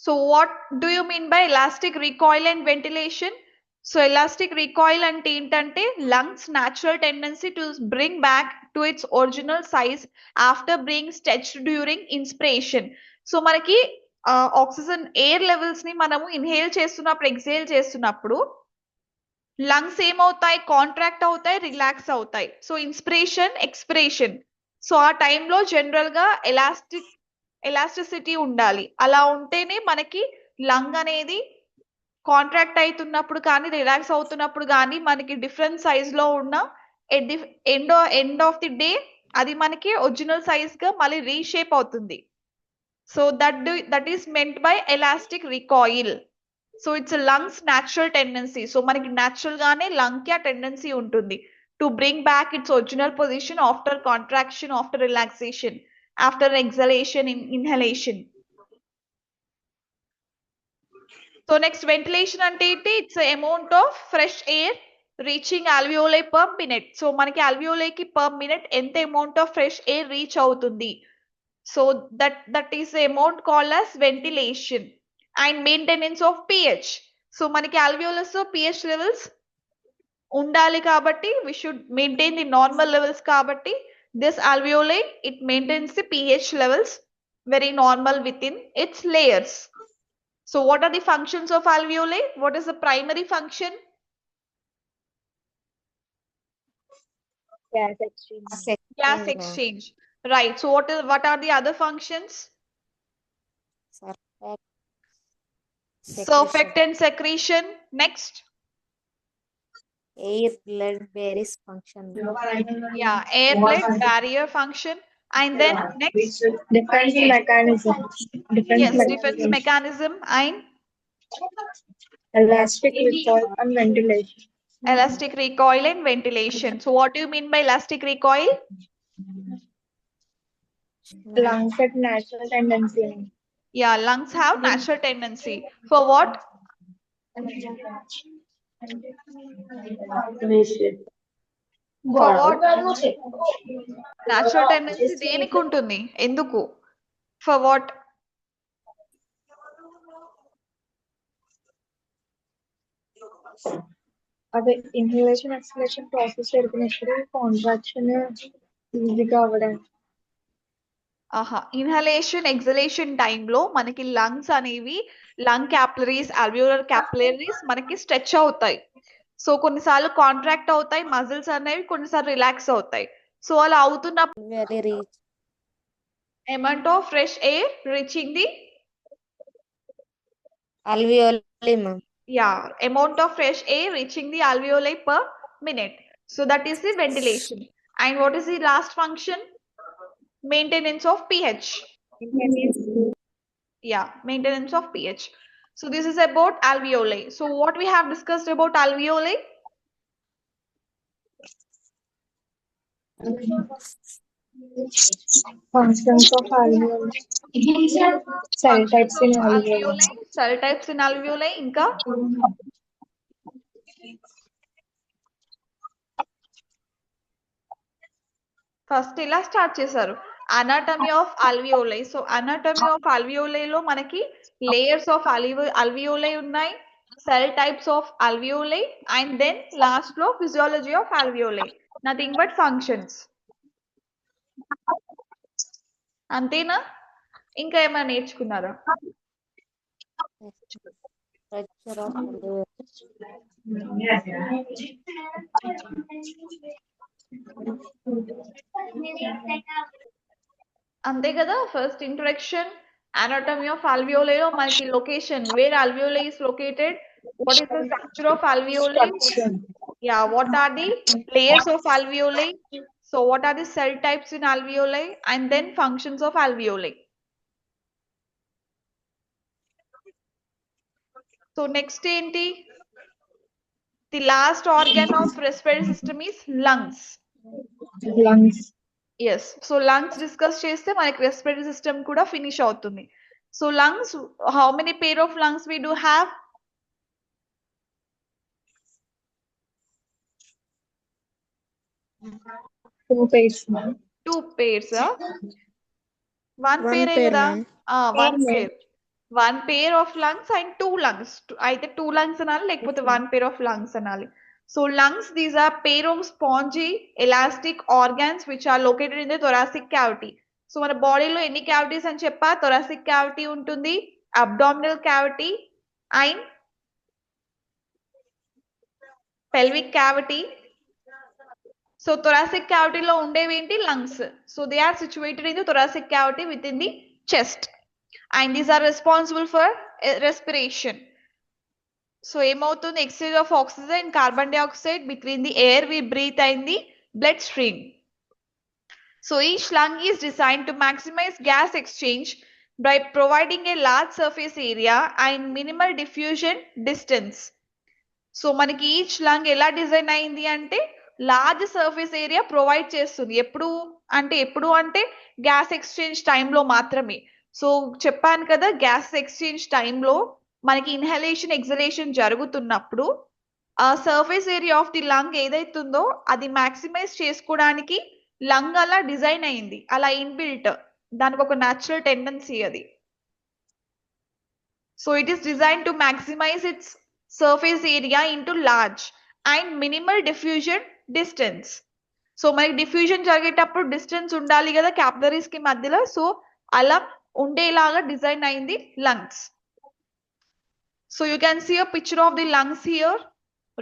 So what do you mean by elastic recoil and ventilation? So elastic recoil అంటే ఏంటంటే lungs natural tendency to bring back to its original size after being stretched during inspiration. So మనకి oxygen air levels ని మనము inhale చేస్తున్నప్పుడు exhale చేస్తున్నప్పుడు lungs ఏమవుతాయి contract అవుతాయి relax అవుతాయి. So inspiration expiration. సో ఆ టైంలో జనరల్ గా ఎలాస్టిసిటీ ఉండాలి. అలా ఉంటేనే మనకి లంగ్ అనేది కాంట్రాక్ట్ అవుతున్నప్పుడు కానీ రిలాక్స్ అవుతున్నప్పుడు కానీ మనకి డిఫరెంట్ సైజ్ లో ఉన్న at the end of the day అది మనకి ఒరిజినల్ సైజ్ గా మళ్ళీ రీషేప్ అవుతుంది. So that is meant by elastic recoil. So it's lungs natural tendency. So మనకి న్యాచురల్ గానే లంగ్ కి ఆ టెండెన్సీ ఉంటుంది to bring back it's original position after contraction after relaxation after exhalation inhalation. So next ventilation అంటే ఏంటి it's amount of fresh air reaching alveoli per minute. So మనకి alveoli కి per minute ఎంత amount of fresh air reach అవుతుంది. So that is amount called as ventilation. And maintenance of pH. So మనకి alveolus లో pH levels ఉండాలి కాబట్టి we should maintain the normal levels కాబట్టి this alveoli it maintains the pH levels very normal within its layers. So what are the functions of alveoli? What is the primary function? Gas exchange. Gas exchange. Right. So what are the other functions? Surfactant secretion. Next. Air blood barrier function. Yeah, air blood barrier function. And then next. Defense mechanism. Yes, defense mechanism and Elastic recoil and ventilation. elastic recoil and ventilation. So what do you mean by elastic recoil? Lungs at natural tendency. Yeah, lungs have natural tendency. For what? For what? Natural tendency దేనికి ఉంటుంది ఎందుకు for what? అదే inhalation ఎక్స్హలేషన్ process జరిగినప్పుడు contraction ఈజీగా అవ్వడానికి. Inhalation exhalation టైంలో మనకి lungs అనేవి లంగ్ క్యాపిలరీస్ అల్వియోలర్ క్యాపిలరీస్ మనకి స్ట్రెచ్ అవుతాయి. సో కొన్నిసార్లు కాంట్రాక్ట్ అవుతాయి మజిల్స్ అనేవి కొన్నిసార్లు రిలాక్స్ అవుతాయి. సో అలా అవుతున్నప్పుడు amount of fresh air reaching the alveoli, ma'am. Yeah, amount of fresh air reaching the alveoli per minute. So that is the ventilation. And what is the last function? Maintenance of pH. Yeah, maintenance of pH. So this is about alveoli. So what we have discussed about alveoli? Functions of alveoli. Cell types in alveoli. Cell types in alveoli. ఇంకా first ఇలా start చేశారు. Anatomy of alveoli. So anatomy of alveoli లో మనకి layers of alveoli ఉన్నాయి, cell types of alveoli, and then last లో physiology of alveoli. Nothing but functions. అంతేనా? ఇంకా ఏమైనా నేర్చుకున్నారా? Structure of alveoli. అంతే కదా. First introduction, anatomy of alveoli లో మనకి location, where alveoli is located, what is the structure of alveoli, yeah, what are the layers of alveoli, so what are the cell types in alveoli, and then functions of alveoli. So next ఏంటి? The last organ of respiratory system is lungs. Lungs. Yes, so lungs discuss చేస్తే మనకి respiratory system కూడా finish అవుతుంది. So lungs, how many pair of lungs we do have? 2 pairs. 2 pairs. One pair pair, కదా. ma'am. One pair. One pair of lungs and 2 lungs. అయితే 2 lungs అనాలి, లేకపోతే 1 pair of lungs అనాలి. So lungs, these are pair of spongy elastic organs which are located in the thoracic cavity. So మన బాడీలో ఎన్ని cavities అని చెప్పా? thoracic cavity ఉంటుంది, abdominal cavity and pelvic cavity. So thoracic cavity లో ఉండేవి ఏంటి? lungs. So they are situated in the thoracic cavity within the chest, and these are responsible for respiration. So ఏమవుతుంది? exchange of oxygen and carbon dioxide between the air we breathe and the bloodstream. So each lung is designed to maximize gas exchange by providing a large surface area and minimal diffusion distance. So మనకి each lung ఎలా design అయింది అంటే large surface area provide చేస్తుంది. ఎప్పుడు అంటే gas exchange టైంలో మాత్రమే. So చెప్పాను కదా, గ్యాస్ ఎక్స్చేంజ్ టైంలో మనకి ఇన్హలేషన్ ఎక్సలేషన్ జరుగుతున్నప్పుడు ఆ surface area of the lung ఏదైతుందో అది మాక్సిమైజ్ చేసుకోవడానికి లంగ్ అలా డిజైన్ అయింది, అలా ఇన్బిల్ట్, దానికి ఒక న్యాచురల్ టెండెన్సీ అది. So it is design to maximise it's surface area into large and minimal diffusion distance. So మనకి డిఫ్యూజన్ జరిగేటప్పుడు డిస్టెన్స్ ఉండాలి కదా క్యాపిలరీస్ కి మధ్యలో. సో అలా ఉండేలాగా డిజైన్ అయింది lungs. So you can see a picture of the lungs here.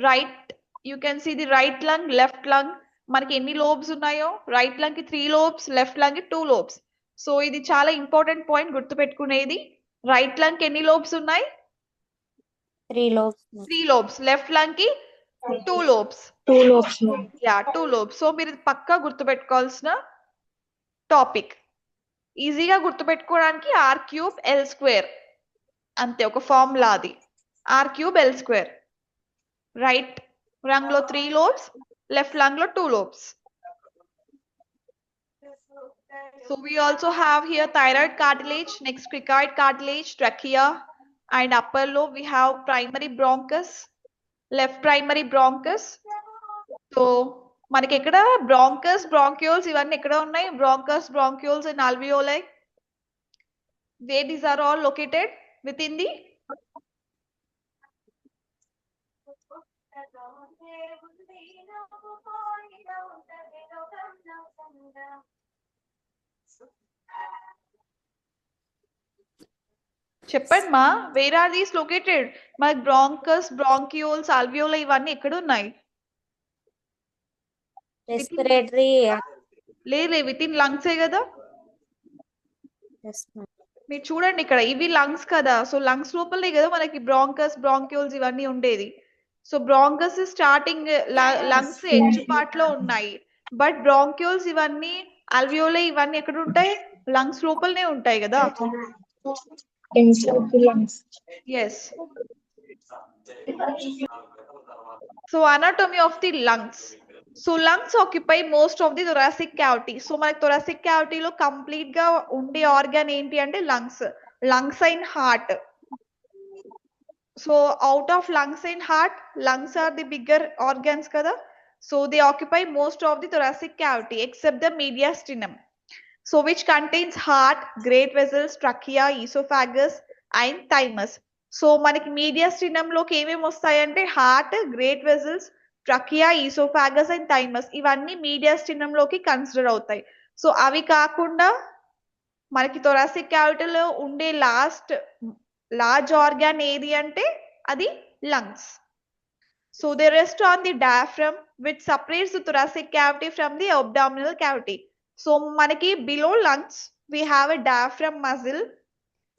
Right, you can see the right lung, left lung. మనకి ఎన్ని లోబ్స్ ఉన్నాయో? రైట్ లంగ్ కి 3 lobes, లెఫ్ట్ లంగ్ కి 2 lobes. సో ఇది చాలా ఇంపార్టెంట్ పాయింట్ గుర్తుపెట్టుకునేది. రైట్ లంగ్ కి ఎన్ని lobes ఉన్నాయి? 3 lobes. 3 lobes. లెఫ్ట్ లంగ్ కి 2 lobes. 2 lobes. Yeah, 2 lobes. So మీరు పక్కా గుర్తుపెట్టుకోవాల్సిన టాపిక్. ఈజీగా గుర్తుపెట్టుకోవడానికి r3l², అంతే, ఒక ఫార్ములా అది. r3l². రైట్ లంగ్ లో 3 lobes, లెఫ్ట్ లంగ్ లో 2 lobes. So we also have here thyroid cartilage, next cricoid cartilage, trachea, and upper lobe we have primary bronchus, left primary bronchus. So మనకి ఎక్కడ bronchus, bronchioles ఇవన్నీ ఎక్కడ ఉన్నాయి? bronchus, bronchioles and alveoli, where these are all located within the చెప్పండి మా, where are these located? మనకి bronchus, బ్రాంక్యూల్స్, ఆల్వియోలా ఇవన్నీ ఎక్కడ ఉన్నాయి? Respiratory. లేదు, విత్ ఇన్ లంగ్సే కదా. Yes, ma'am. మీరు చూడండి ఇక్కడ, ఇవి లంగ్స్ కదా. సో లంగ్స్ లోపలే కదా మనకి బ్రాంకస్, బ్రాంక్యూల్స్ ఇవన్నీ ఉండేది. So bronchus starting lungs edge part లో ఉన్నాయి, బట్ బ్రాంక్యూల్స్ ఇవన్నీ, ఆల్వియోలా ఇవన్నీ ఎక్కడ ఉంటాయి? లంగ్స్ లోపలనే ఉంటాయి కదా. Inside the lungs. Yes. So anatomy of the lungs. So lungs occupy most of the thoracic cavity. So మనకి థొరాసిక్ క్యావిటీలో కంప్లీట్ గా ఉండే ఆర్గాన్ ఏంటి అంటే lungs and heart. So out of lungs and heart, lungs are the bigger organs కదా. So they occupy most of the thoracic cavity except the mediastinum. So which contains heart, great vessels, trachea, esophagus and thymus. So మనకి mediastinum లోకి ఏమేమి వస్తాయంటే heart, great vessels, trachea, oesophagus and thymus, ఇవన్నీ mediastinum లోకి consider అవుతాయి. So అవి కాకుండా మనకి థొరాసిక్ క్యావిటీలో ఉండే లార్జ్ ఆర్గాన్ ఏది అంటే అది lungs. So they rest on the diaphragm which separates the thoracic cavity from the abdominal cavity. So మనకి below lungs we have a diaphragm muscle.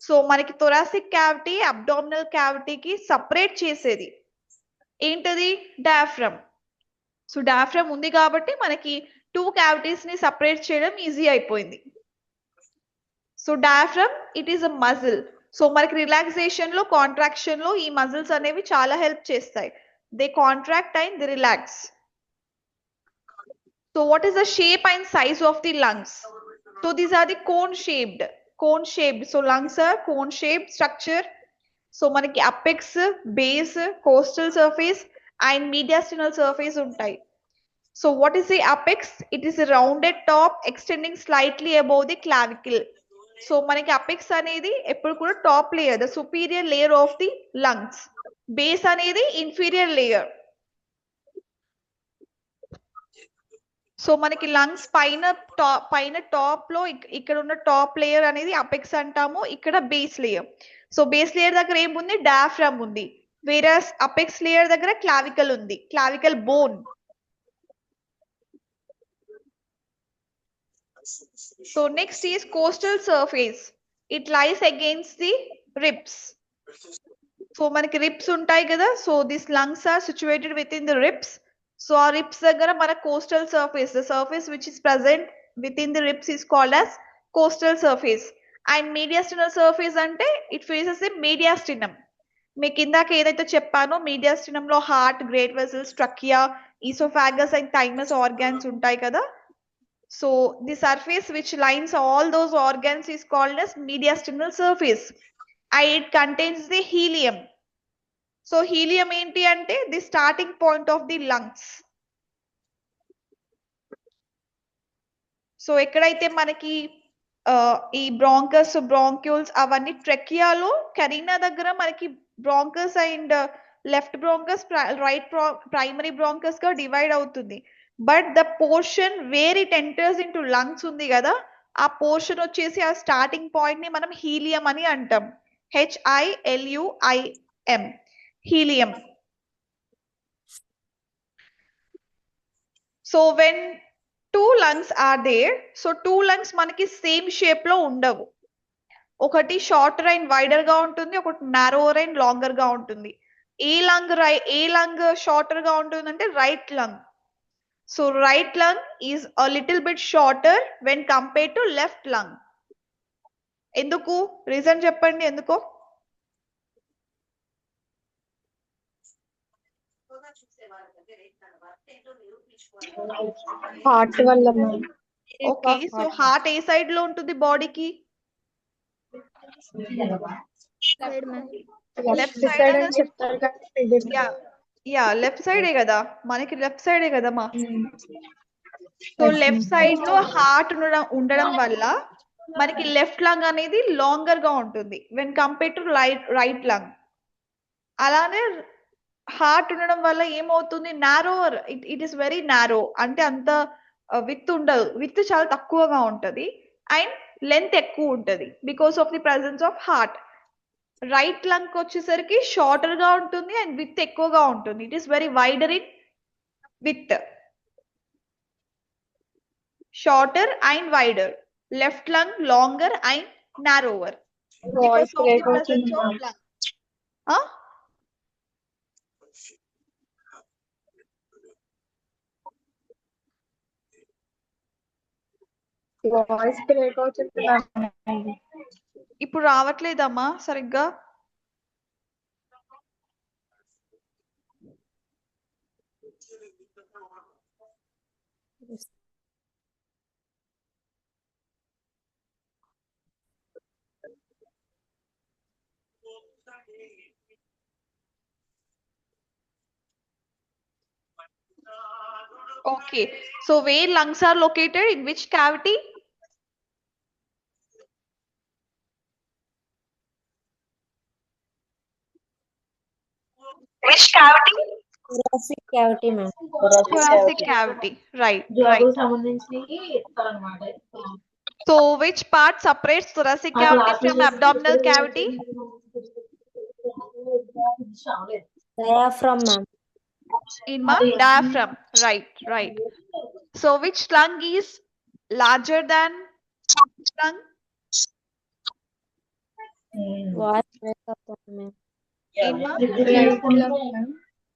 So మనకి thoracic cavity abdominal cavity కి separate చేసేది ఏంటది diaphragm. So diaphragm ఉంది కాబట్టి మనకి two cavities ని separate చేయడం ఈజీ అయిపోయింది. So diaphragm it is a muscle. So మనకి రిలాక్సేషన్ లో కాంట్రాక్షన్ లో ఈ మజిల్స్ అనేవి చాలా హెల్ప్ చేస్తాయి. They contract and they relax. So what is the shape and size of the lungs? So these are the cone shaped. So lungs are cone shaped structure. So manaki apex, base, coastal surface and mediastinal surface untai. So what is the apex? It is a rounded top extending slightly above the clavicle. So manaki apex anedi eppudu kuda top layer, the superior layer of the lungs. Base అనేది inferior layer. So మనకి lungs పైన top లో ఇక్కడ ఉన్న top layer అనేది apex అంటాము, ఇక్కడ base layer. So base layer దగ్గర ఏముంది, డయాఫ్రామ్ ఉంది, వేరే అపెక్స్ లేయర్ దగ్గర క్లావికల్ ఉంది, clavicle bone. So next is costal surface. It lies against the ribs. So మనకి రిబ్స్ ఉంటాయి కదా. So this lungs are situated within the ribs. So ఆ రిబ్స్ దగ్గర మన costal surface, the surface which is present with in the ribs is called as costal surface. And mediastinal surface అంటే it faces the mediastinum. మీకు ఇందాక ఏదైతే చెప్పానో mediastinum లో heart, great vessels, trachea, oesophagus and thymus organs ఉంటాయి కదా. So the surface which lines all those organs is called as mediastinal surface. It contains the helium. So helium ఏంటి అంటే the starting point of the lungs. So ఎక్కడైతే మనకి ఈ bronchus, బ్రాంక్యూల్స్ అవన్నీ ట్రెకియాలో carina దగ్గర మనకి bronchus and left bronchus, right primary bronchus గా divide అవుతుంది. But the portion where it enters into lungs ఉంది కదా, ఆ పోర్షన్ వచ్చేసి ఆ స్టార్టింగ్ పాయింట్ ని మనం హీలియం అని అంటాం. HILUIM, helium. So when two lungs are there, so two lungs మనకి సేమ్ షేప్ లో ఉండవు. ఒకటి షార్టర్ అండ్ వైడర్ గా ఉంటుంది, ఒకటి నారోవర్ అండ్ లాంగర్ గా ఉంటుంది. ఏ లంగ్ షార్టర్ గా ఉంటుంది అంటే right lung. So right lung is a little bit shorter when compared to left lung. ఎందుకు, రీజన్ చెప్పండి ఎందుకో. హార్ట్ వల్ల. ఓకే, సో హార్ట్ ఏ సైడ్ లో ఉంటుంది బాడీకి? లెఫ్ట్ సైడ్ అని చెప్తారు కదా. యా లెఫ్ట్ సైడే కదా, మనకి లెఫ్ట్ సైడే కదమ్మా. సో లెఫ్ట్ సైడ్ లో హార్ట్ ఉండడం వల్ల మనకి లెఫ్ట్ లంగ్ అనేది లాంగర్ గా ఉంటుంది when compare to right lung. అలానే హార్ట్ ఉండడం వల్ల ఏమవుతుంది, నారోవర్, ఇట్ ఈస్ వెరీ నారో, అంటే అంత విత్ ఉండదు, విత్ చాలా తక్కువగా ఉంటది అండ్ లెంత్ ఎక్కువ ఉంటది because of the presence of heart. Right lung వచ్చేసరికి షార్టర్ గా ఉంటుంది అండ్ విత్ ఎక్కువగా ఉంటుంది. It is very wider in with, shorter and wider. Left lung longer and నారోవర్ because of the presence of lung. Voice break అవుతుంది. ఇప్పుడు రావట్లేదమ్మా సరిగ్గా. Okay. So where lungs are located, in which cavity? Which cavity? thoracic cavity, ma'am. Thoracic cavity. Right, right. So which part separates thoracic cavity from abdominal cavity? Diaphragm, ma'am. Inma, diaphragm. Right, right. So which lung is larger than lung? Voice break అవుతుంది, ma'am. Inma?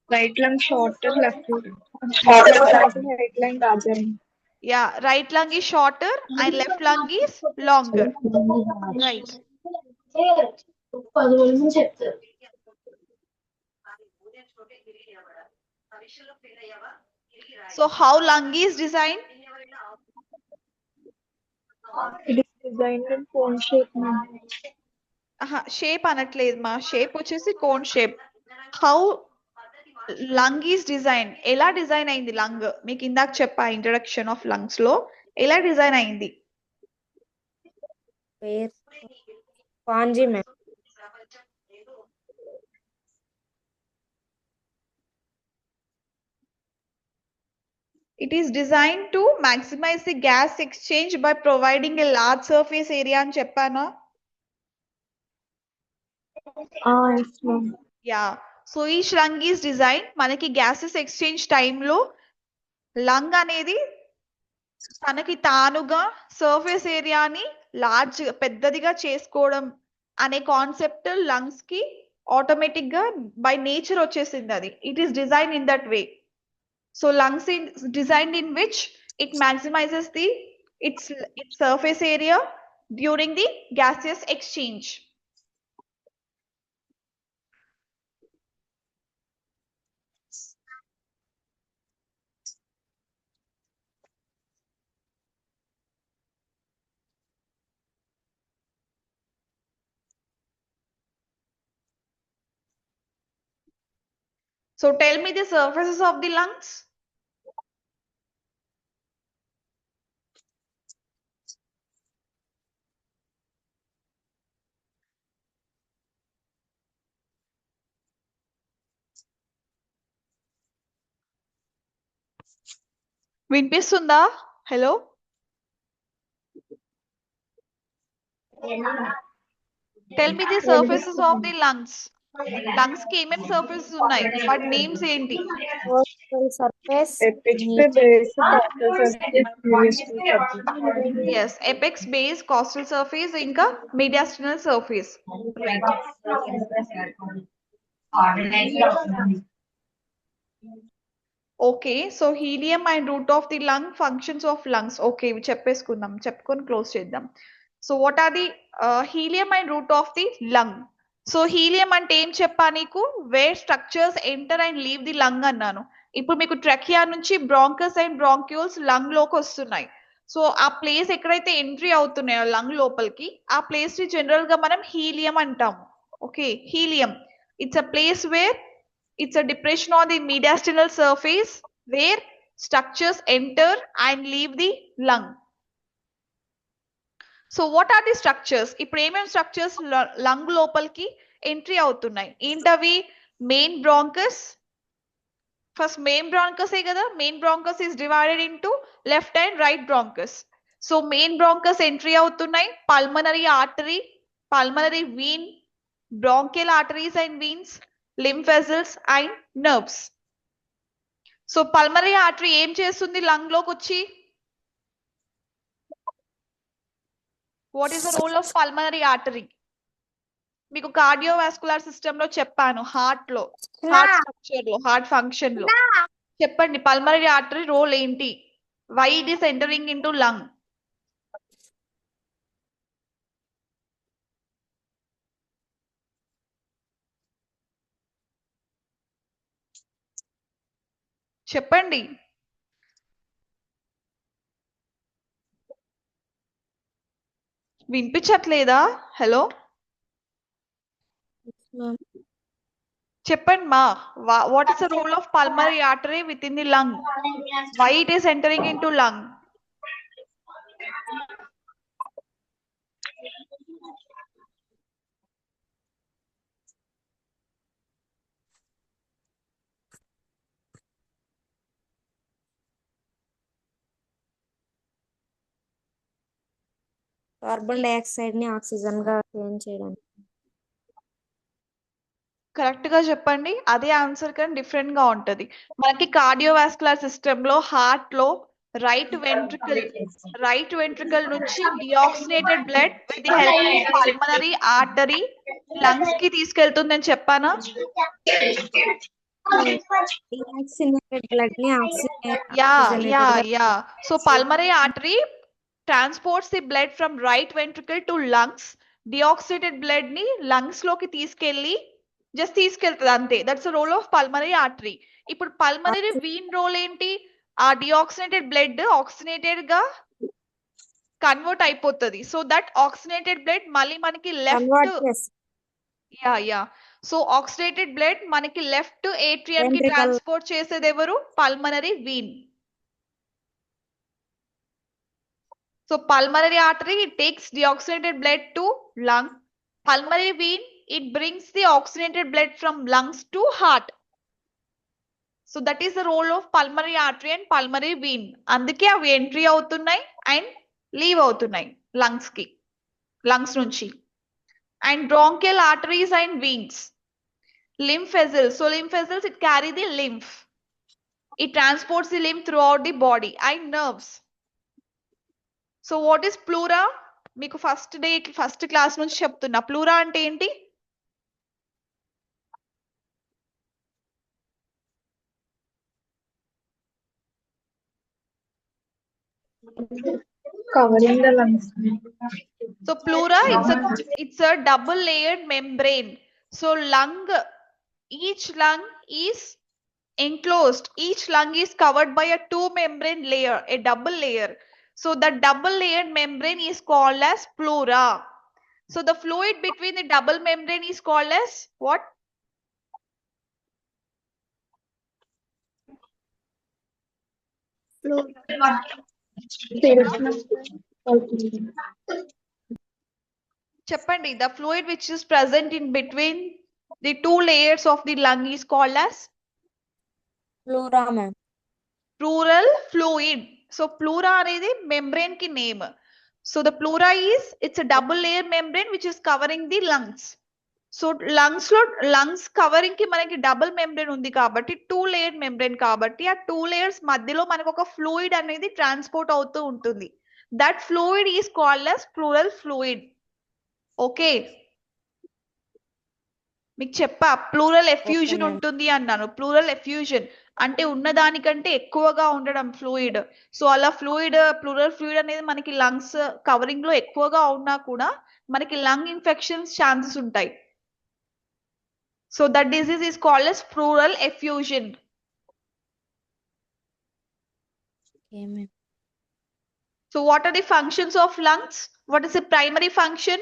Right lung shorter, left lung right lung larger. Yeah, right lung is shorter and left lung is longer. Right. So how lung is designed? It is designed in cone shape. Shape అనట్లేదు మా shape వచ్చేసి cone shape how lung is design ఎలా design అయింది lung మీకు ఇందాక చెప్పా introduction of lungs లో ఎలా డిజైన్ అయింది Where? Spongy, ma'am. It is designed to maximize the gas exchange by providing a large surface area అని చెప్పానా Yes, ma'am. యా సో ఈ lung is designed మనకి gases exchange టైంలో లంగ్ అనేది తనకి తానుగా సర్ఫేస్ ఏరియాని పెద్దదిగా చేసుకోవడం అనే కాన్సెప్ట్ లంగ్స్ కి ఆటోమేటిక్ గా బై నేచర్ వచ్చేసింది అది it is design in that way so lungs is designed in which it maximizes the its surface area during the gaseous exchange. So tell me the surfaces of the lungs. వినిపిస్తుందా hello tell me the surfaces of the lungs lungs కి ఏమేం surfaces ఉన్నాయి వాటి names ఏంటి Coastal surface. Epic पे base costal surface mediastinal surface. Yes apex base costal surface ఇంకా mediastinal surface right okay so hilum and root of the lung functions of lungs okay ఇవి చెప్పేసుకుందాం చెప్పుకొని క్లోజ్ చేద్దాం so what are the hilum and root of the lung so hilum అంటే ఏం చెప్పా నీకు where structures enter and leave the lung అన్నాను ఇప్పుడు మీకు ట్రకియా నుంచి బ్రాంకస్ అండ్ బ్రాంక్యూల్స్ లంగ్ లోకి వస్తున్నాయి సో ఆ ప్లేస్ ఎక్కడైతే ఎంట్రీ అవుతున్నాయో లంగ్ లోపలికి ఆ ప్లేస్ ని జనరల్ గా మనం హీలియం అంటాము okay helium it's a place where it's a depression on the mediastinal surface where structures enter and leave the lung. So what are the structures? ఇప్పుడు ఏమేం స్ట్రక్చర్స్ లంగ్ లోపలికి entry అవుతున్నాయి ఏంటవి main bronchus first main bronchus ఏ కదా main bronchus is divided into left and right bronchus so main bronchus entry అవుతున్నాయి pulmonary artery pulmonary vein bronchial arteries and veins lymph vessels and nerves so pulmonary artery ఏం చేస్తుంది lung లోకి వచ్చి what is the role of pulmonary artery మీకు cardiovascular system లో చెప్పాను heart లో heart structure లో హార్ట్ ఫంక్షన్ లో చెప్పండి పల్మనరీ ఆర్టరీ రోల్ ఏంటి why it is entering into lung చెప్పండి వినిపించట్లేదా హలో ma'am. చెప్పండి మా what is the role of pulmonary artery with in the lung? Why it is entering into lung? Carbon dioxide ని oxygen గా change చేయడానికి. Correct గా చెప్పండి. అదే ఆన్సర్ కానీ డిఫరెంట్ గా ఉంటది. మనకి కార్డియోవాస్కులర్ సిస్టమ్ లో హార్ట్ లో రైట్ వెంట్రికల్ నుంచి deoxygenated blood with the help of pulmonary artery lungs కి తీసుకెళ్తుందని చెప్పానా? డిఆక్సినేటెడ్ బ్లడ్ ని Yeah. So pulmonary artery transports the blood from right ventricle to lungs. Deoxygenated blood ni lungs లోకి తీసుకెళ్ళి just తీసుకెళ్తుంది అంతే. That's the role of pulmonary artery. ఇప్పుడు pulmonary vein role ఏంటి? ఆ డిఆక్సినేటెడ్ బ్లడ్ ఆక్సినేటెడ్ గా convert అయిపోతుంది. సో దట్ ఆక్సినేటెడ్ బ్లడ్ మళ్ళీ మనకి లెఫ్ట్ సో ఆక్సిడేటెడ్ బ్లడ్ మనకి లెఫ్ట్ ఏట్రియం కి ట్రాన్స్పోర్ట్ చేసేది ఎవరు? Pulmonary vein. So pulmonary artery, it takes deoxygenated blood to lung. Pulmonary vein, it brings the oxygenated blood from lungs to heart. So that is the role of pulmonary artery and pulmonary vein. అందుకే అవి entry అవుతున్నాయి and leave అవుతున్నాయి lungs నుంచి. And bronchial arteries and veins. Lymph vessels. So lymph vessels, it carry the lymph. It transports the lymph throughout the body. And nerves. So what is pleura? మీకు first class నుంచి చెప్తున్నా. Pleura అంటే ఏంటి? Covering the lungs. So pleura, it's a double layered membrane. So each lung is enclosed. Each lung is covered by a two membrane layer, a double layer. So the double layered membrane is called as pleura. So the fluid between the double membrane is called as what? చెప్పండి. The fluid which is present in between the two layers of the lung is called as pleura ma'am. pleural fluid. So pleura అనేది membrane ki name. So the pleura it's a double layer membrane which is covering the lungs. So lungs covering కి మనకి double membrane ఉంది కాబట్టి two layer membrane కాబట్టి ఆ two layers మధ్యలో మనకు ఒక ఫ్లూయిడ్ అనేది ట్రాన్స్పోర్ట్ అవుతూ ఉంటుంది. That fluid is called as pleural fluid. Okay, మీకు చెప్పా ప్లూరల్ ఎఫ్యూజన్ ఉంటుంది అన్నాను. ప్లూరల్ ఎఫ్యూజన్ అంటే ఉన్నదానికంటే ఎక్కువగా ఉండడం ఫ్లూయిడ్. సో అలా ప్లూరల్ ఫ్లూయిడ్ అనేది మనకి లంగ్స్ కవరింగ్ లో ఎక్కువగా ఉన్నా కూడా మనకి లంగ్ ఇన్ఫెక్షన్స్ ఛాన్సెస్ ఉంటాయి. So that disease is called as pleural effusion. Okay, ma'am. So what are the functions of lungs? What is the primary function?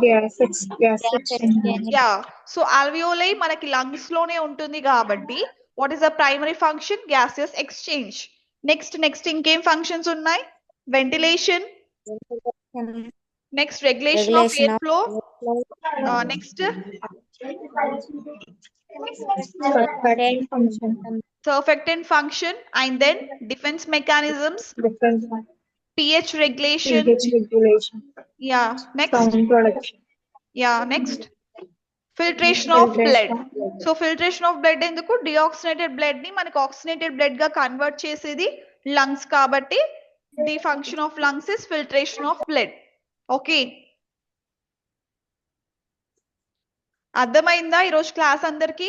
Gas exchange. Yeah. So alveoli మనకి lungs లోనే ఉంటుంది కాబట్టి what is the primary function? Gaseous exchange. Next ఇంకేం functions ఉన్నాయి? Ventilation. Next regulation of airflow. Next surfactant function and then defense mechanisms. pH regulation. Yeah. Next. Sound production. Yeah. Next. Filtration of blood. So filtration of blood ఎందుకు? Deoxygenated blood ని మనకి oxygenated blood గా convert చేసేది lungs కాబట్టి the function of lungs is filtration of blood. Okay, అర్థమైందా ఈరోజు class అందరికి?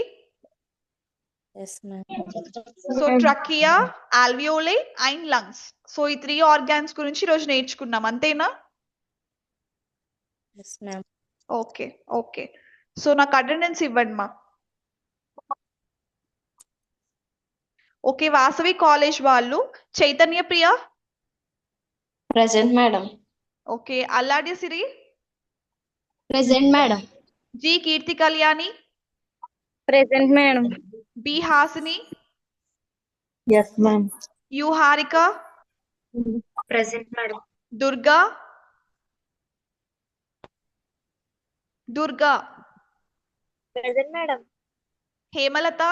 So trachea, alveoli and lungs. So ఈ 3 ఆర్గాన్స్ గురించి ఈరోజు నేర్చుకున్నాం, అంతేనా? ఓకే. సో నాకు అటెండెన్స్ ఇవ్వండి మా. ఓకే, వాసవి కాలేజ్ వాళ్ళు. Chaitanya Priya present madam. Okay, Alladi Siri present madam. G. Kirti Kalyani. Present, madam. B. Hasini. Yes, ma'am. U. Harika. Present, madam. Durga. Durga. Present, madam. Hemalata.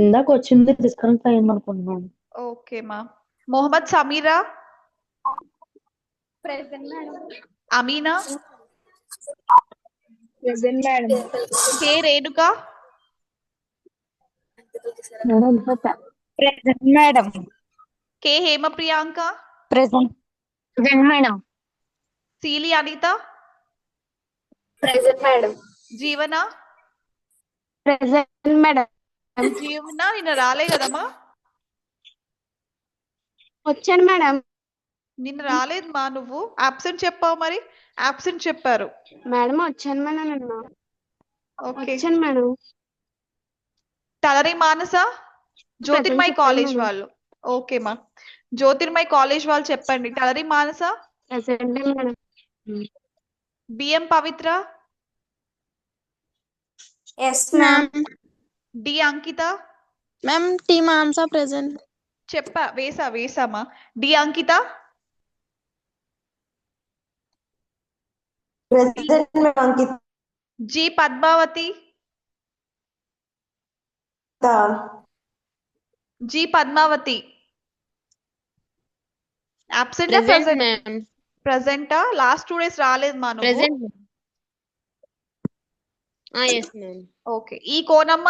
ఇందాక వచ్చింది డిస్కనెక్ట్ అయ్యింది అనుకుంటున్నాను. Okay, ma. Mohammad Samira. Present madam. Amina. Present madam. K. Renuka. Present, madam. K. Hema Priyanka. Present. Present, madam. Seeli Anita. Present, madam. Jeevana. Present, madam. జీవన నిన్న రాలే కదమ్మా. వచ్చాను madam. నిన్న రాలేదు మా, నువ్వు అబ్సెంట్ చెప్పావు. మరి అబ్సెంట్ చెప్పారు. మేడం వచ్చాను మేడం నిన్న. ఓకే. వచ్చాను మేడం. తలరి మానస. జ్యోతిర్మయ్ చెప్పండి కాలేజ్ మేడం. వాళ్ళు. ఓకే మా. జ్యోతిర్మయ్ కాలేజ్ వాళ్ళు చెప్పండి. Talari Manasa. Present madam. B M Pavitra. Yes, ma'am. D Ankita. Ma'am, T Mansa present. వేసామా. D Ankita. Present, Ankita. G Padmavathi. G Padmavathi. Absent Present, ma'am. ప్రెసెంటా? లాస్ట్ 2 days రాలేదు మా నువ్వు. Present. Yes, ma'am. Okay. E Konamma.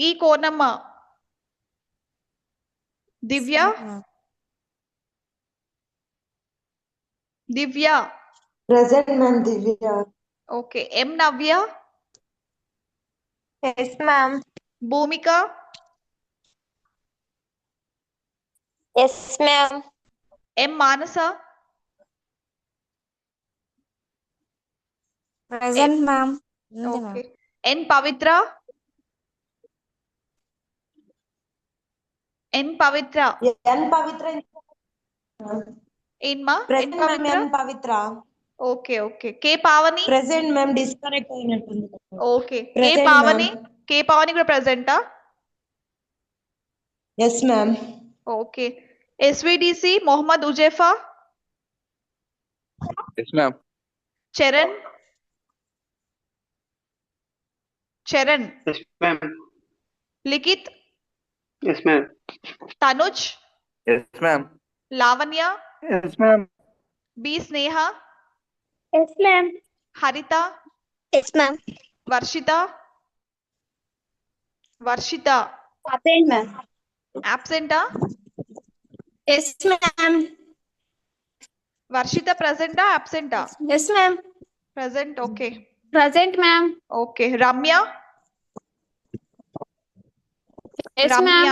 E Konamma. Divya. Divya. Present, ma'am, Divya. Okay. M Navya. Yes, ma'am. Bhumika. Yes, ma'am. M Manasa. Present, ma'am. Okay. N Pavitra. N Pavitra. N Pavitra. ఏన్మా? ఎన్ Present, ma'am, Pavitra. N Pavitra. Okay okay. K Pavani. Present, ma'am, disconnect అయినట్టుంది. Okay. K Present, Pavani. ma'am. K Pavani కూడా ప్రెసెంటా? Yes, ma'am. Okay. S V D C Mohammed Uzefa. Yes, ma'am. Charan. Charan. Yes, ma'am. Likhith. Yes, ma'am. Tanuj. Yes, ma'am. Lavanya. Yes, ma'am. B Sneha. Yes, ma'am. Haritha. Yes, ma'am. Varshitha. Varshitha. Present ma'am. అబ్సెంటా? Yes ma'am. Varshitha ప్రెసెంటా అబ్సెంటా? Yes ma'am. Present. Okay. Present ma'am. Okay. Ramya. Yes Ramya.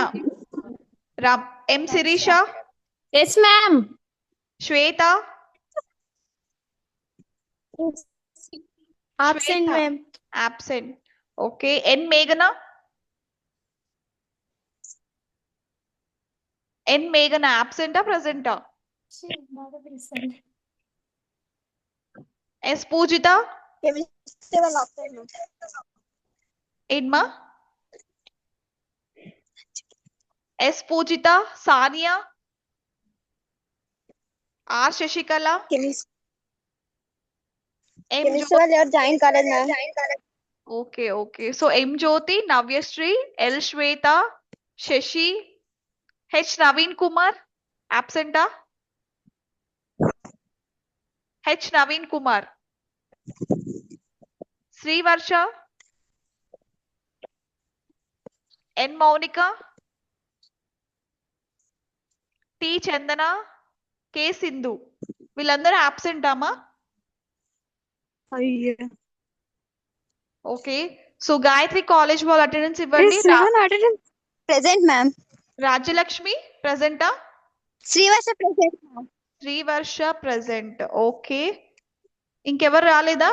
ma'am. ఎం Sirisha. Yes ma'am. శ్వేత. Absent ma'am. Absent. Okay. ఎన్ మేఘన. ఎన్ మేఘన అబ్సెంటా ప్రెసెంటా? Yes Pujitha. ఏన్మా? Yes Pujitha. Sania. Are Sasikala. M join కాలేదు ma'am. Okay okay. So ఎం జ్యోతి, Navyasri, L శ్వేత, Shashi, H Naveen Kumar అబ్సెంటా? H Naveen Kumar. Srivarsha. ఎన్ Mounika. T Chandana, K Sindhu. వీళ్ళందరూ అబ్సెంటామా? Okay. So Gayatri college వాళ్ళ attendance ఇవ్వండి. Present ma'am. Rajyalakshmi ప్రెసెంటా? Srivarsha present. Srivarsha present. Okay. ఇంకెవరు రాలేదా?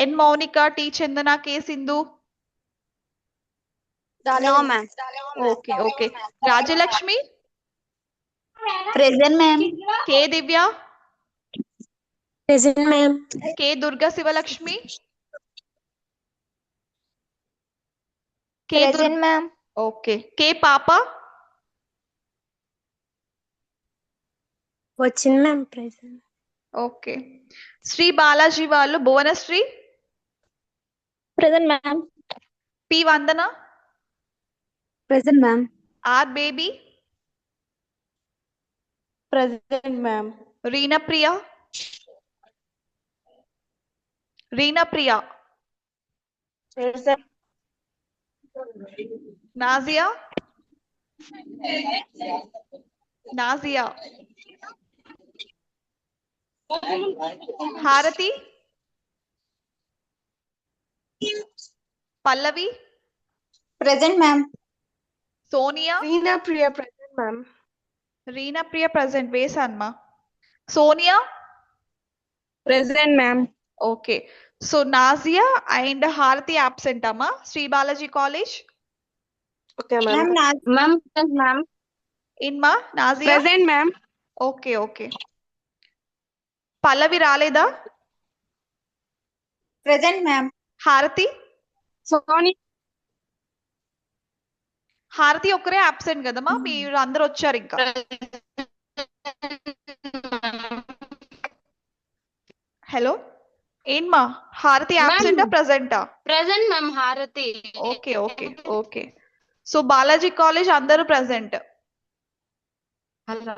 N Mounika, T Chandana, K Sindhu. No ma'am. Okay okay. Rajyalakshmi. Present, ma'am. K. Divya, Present, ma'am. K. Durga Sivalakshmi, K. Present, ma'am. Okay. K. Papa, Watching, ma'am. Present. okay. Sri Balaji వాళ్ళు Bhuvanasri, Present, ma'am. P. Vandana, Present, ma'am. R. Baby, Present, ma'am. Reena Priya, Reena Priya, Present. Nazia, Nazia, Harati, Pallavi, Present, ma'am. Sonia, Reena Priya, present, ma'am. Reena Priya present, వేసానమ్మా. Sonia, Present, ma'am. okay. So Nazia and Harati absent అమ్మా. Sri Balaji College, Okay, ma'am. Ma'am. Ma'am. ఇన్మా Nazia, Present, ma'am. Okay okay. Pallavi రాలేదా? Present, ma'am. హారతి, Sonia. హారతి ఒక్కరే absent కదమ్మా, మీరు అందరు వచ్చారు ఇంకా. హలో ఏంమా హారతి అబ్సెంటా ప్రెసెంటా? Present, ma'am. Harati. Okay okay okay. So Balaji college అందరూ present. Hello.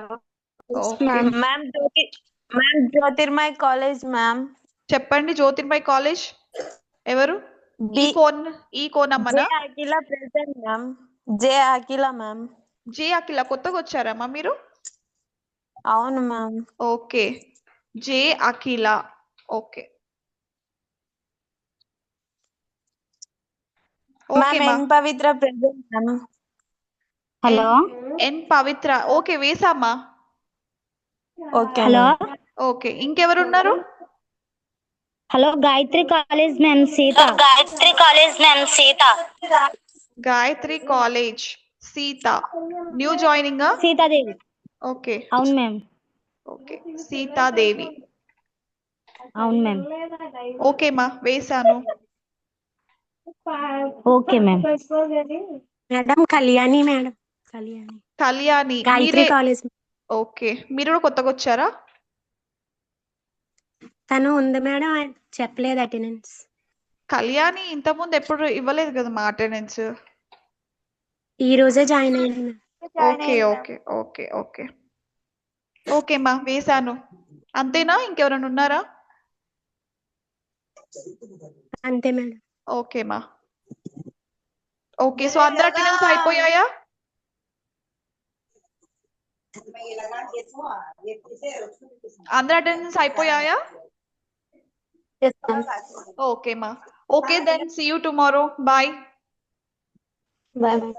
Okay Ma'am, Jyotirmay College, ma'am. చెప్పండి. జ్యోతిర్మయ్ కాలేజ్ ఎవరు? B. ఈ కోనమ్మనా? J. Akila, present, ma'am. J. Akila, ma'am. జే అఖిల కొత్తగా వచ్చారమ్మా మీరు? అవును మ్యామ్. ఓకే జే అఖిల, ఓకే ఓకే మ్యామ్ మా. ఎన్ పవిత్ర ప్రెసెంట్ మ్యామ్. హలో ఎన్ పవిత్ర, okay వేసామ్మా. Okay hello okay ఇంకెవరు ఉన్నారు? Hello Gayatri college ma'am Sita. Gayatri college Sita, new joining. Sitadevi. Okay అవును మ్యామ్. ఓకే సీతాదేవి, అవును మ్యామ్. ఓకే మా వేసాను. Okay ma'am. Madam Kalyani madam. Kalyani. Kalyani Gayatri మీరే? కాలేజ్. ఓకే మీరు కూడా కొత్తగా వచ్చారా? తను ఉంది మేడం, ఆయన చెప్పలేదు అటెండెన్స్. కళ్యాణి ఇంతకుముందు ఎప్పుడు ఇవ్వలేదు కదా మా అటెండెన్స్. ఈ రోజే జాయిన్ అయింది madam. Okay okay okay okay okay మా వేసాను. అంతేనా, ఇంకెవరైనా ఉన్నారా? అంతే మేడం. ఓకే మా. ఓకే సో అందరు అటెండెన్స్ అయిపోయాయా? అందరు అటెండెన్స్ అయిపోయాయా? ఓకే మా. Okay then see you tomorrow. Bye. Bye bye.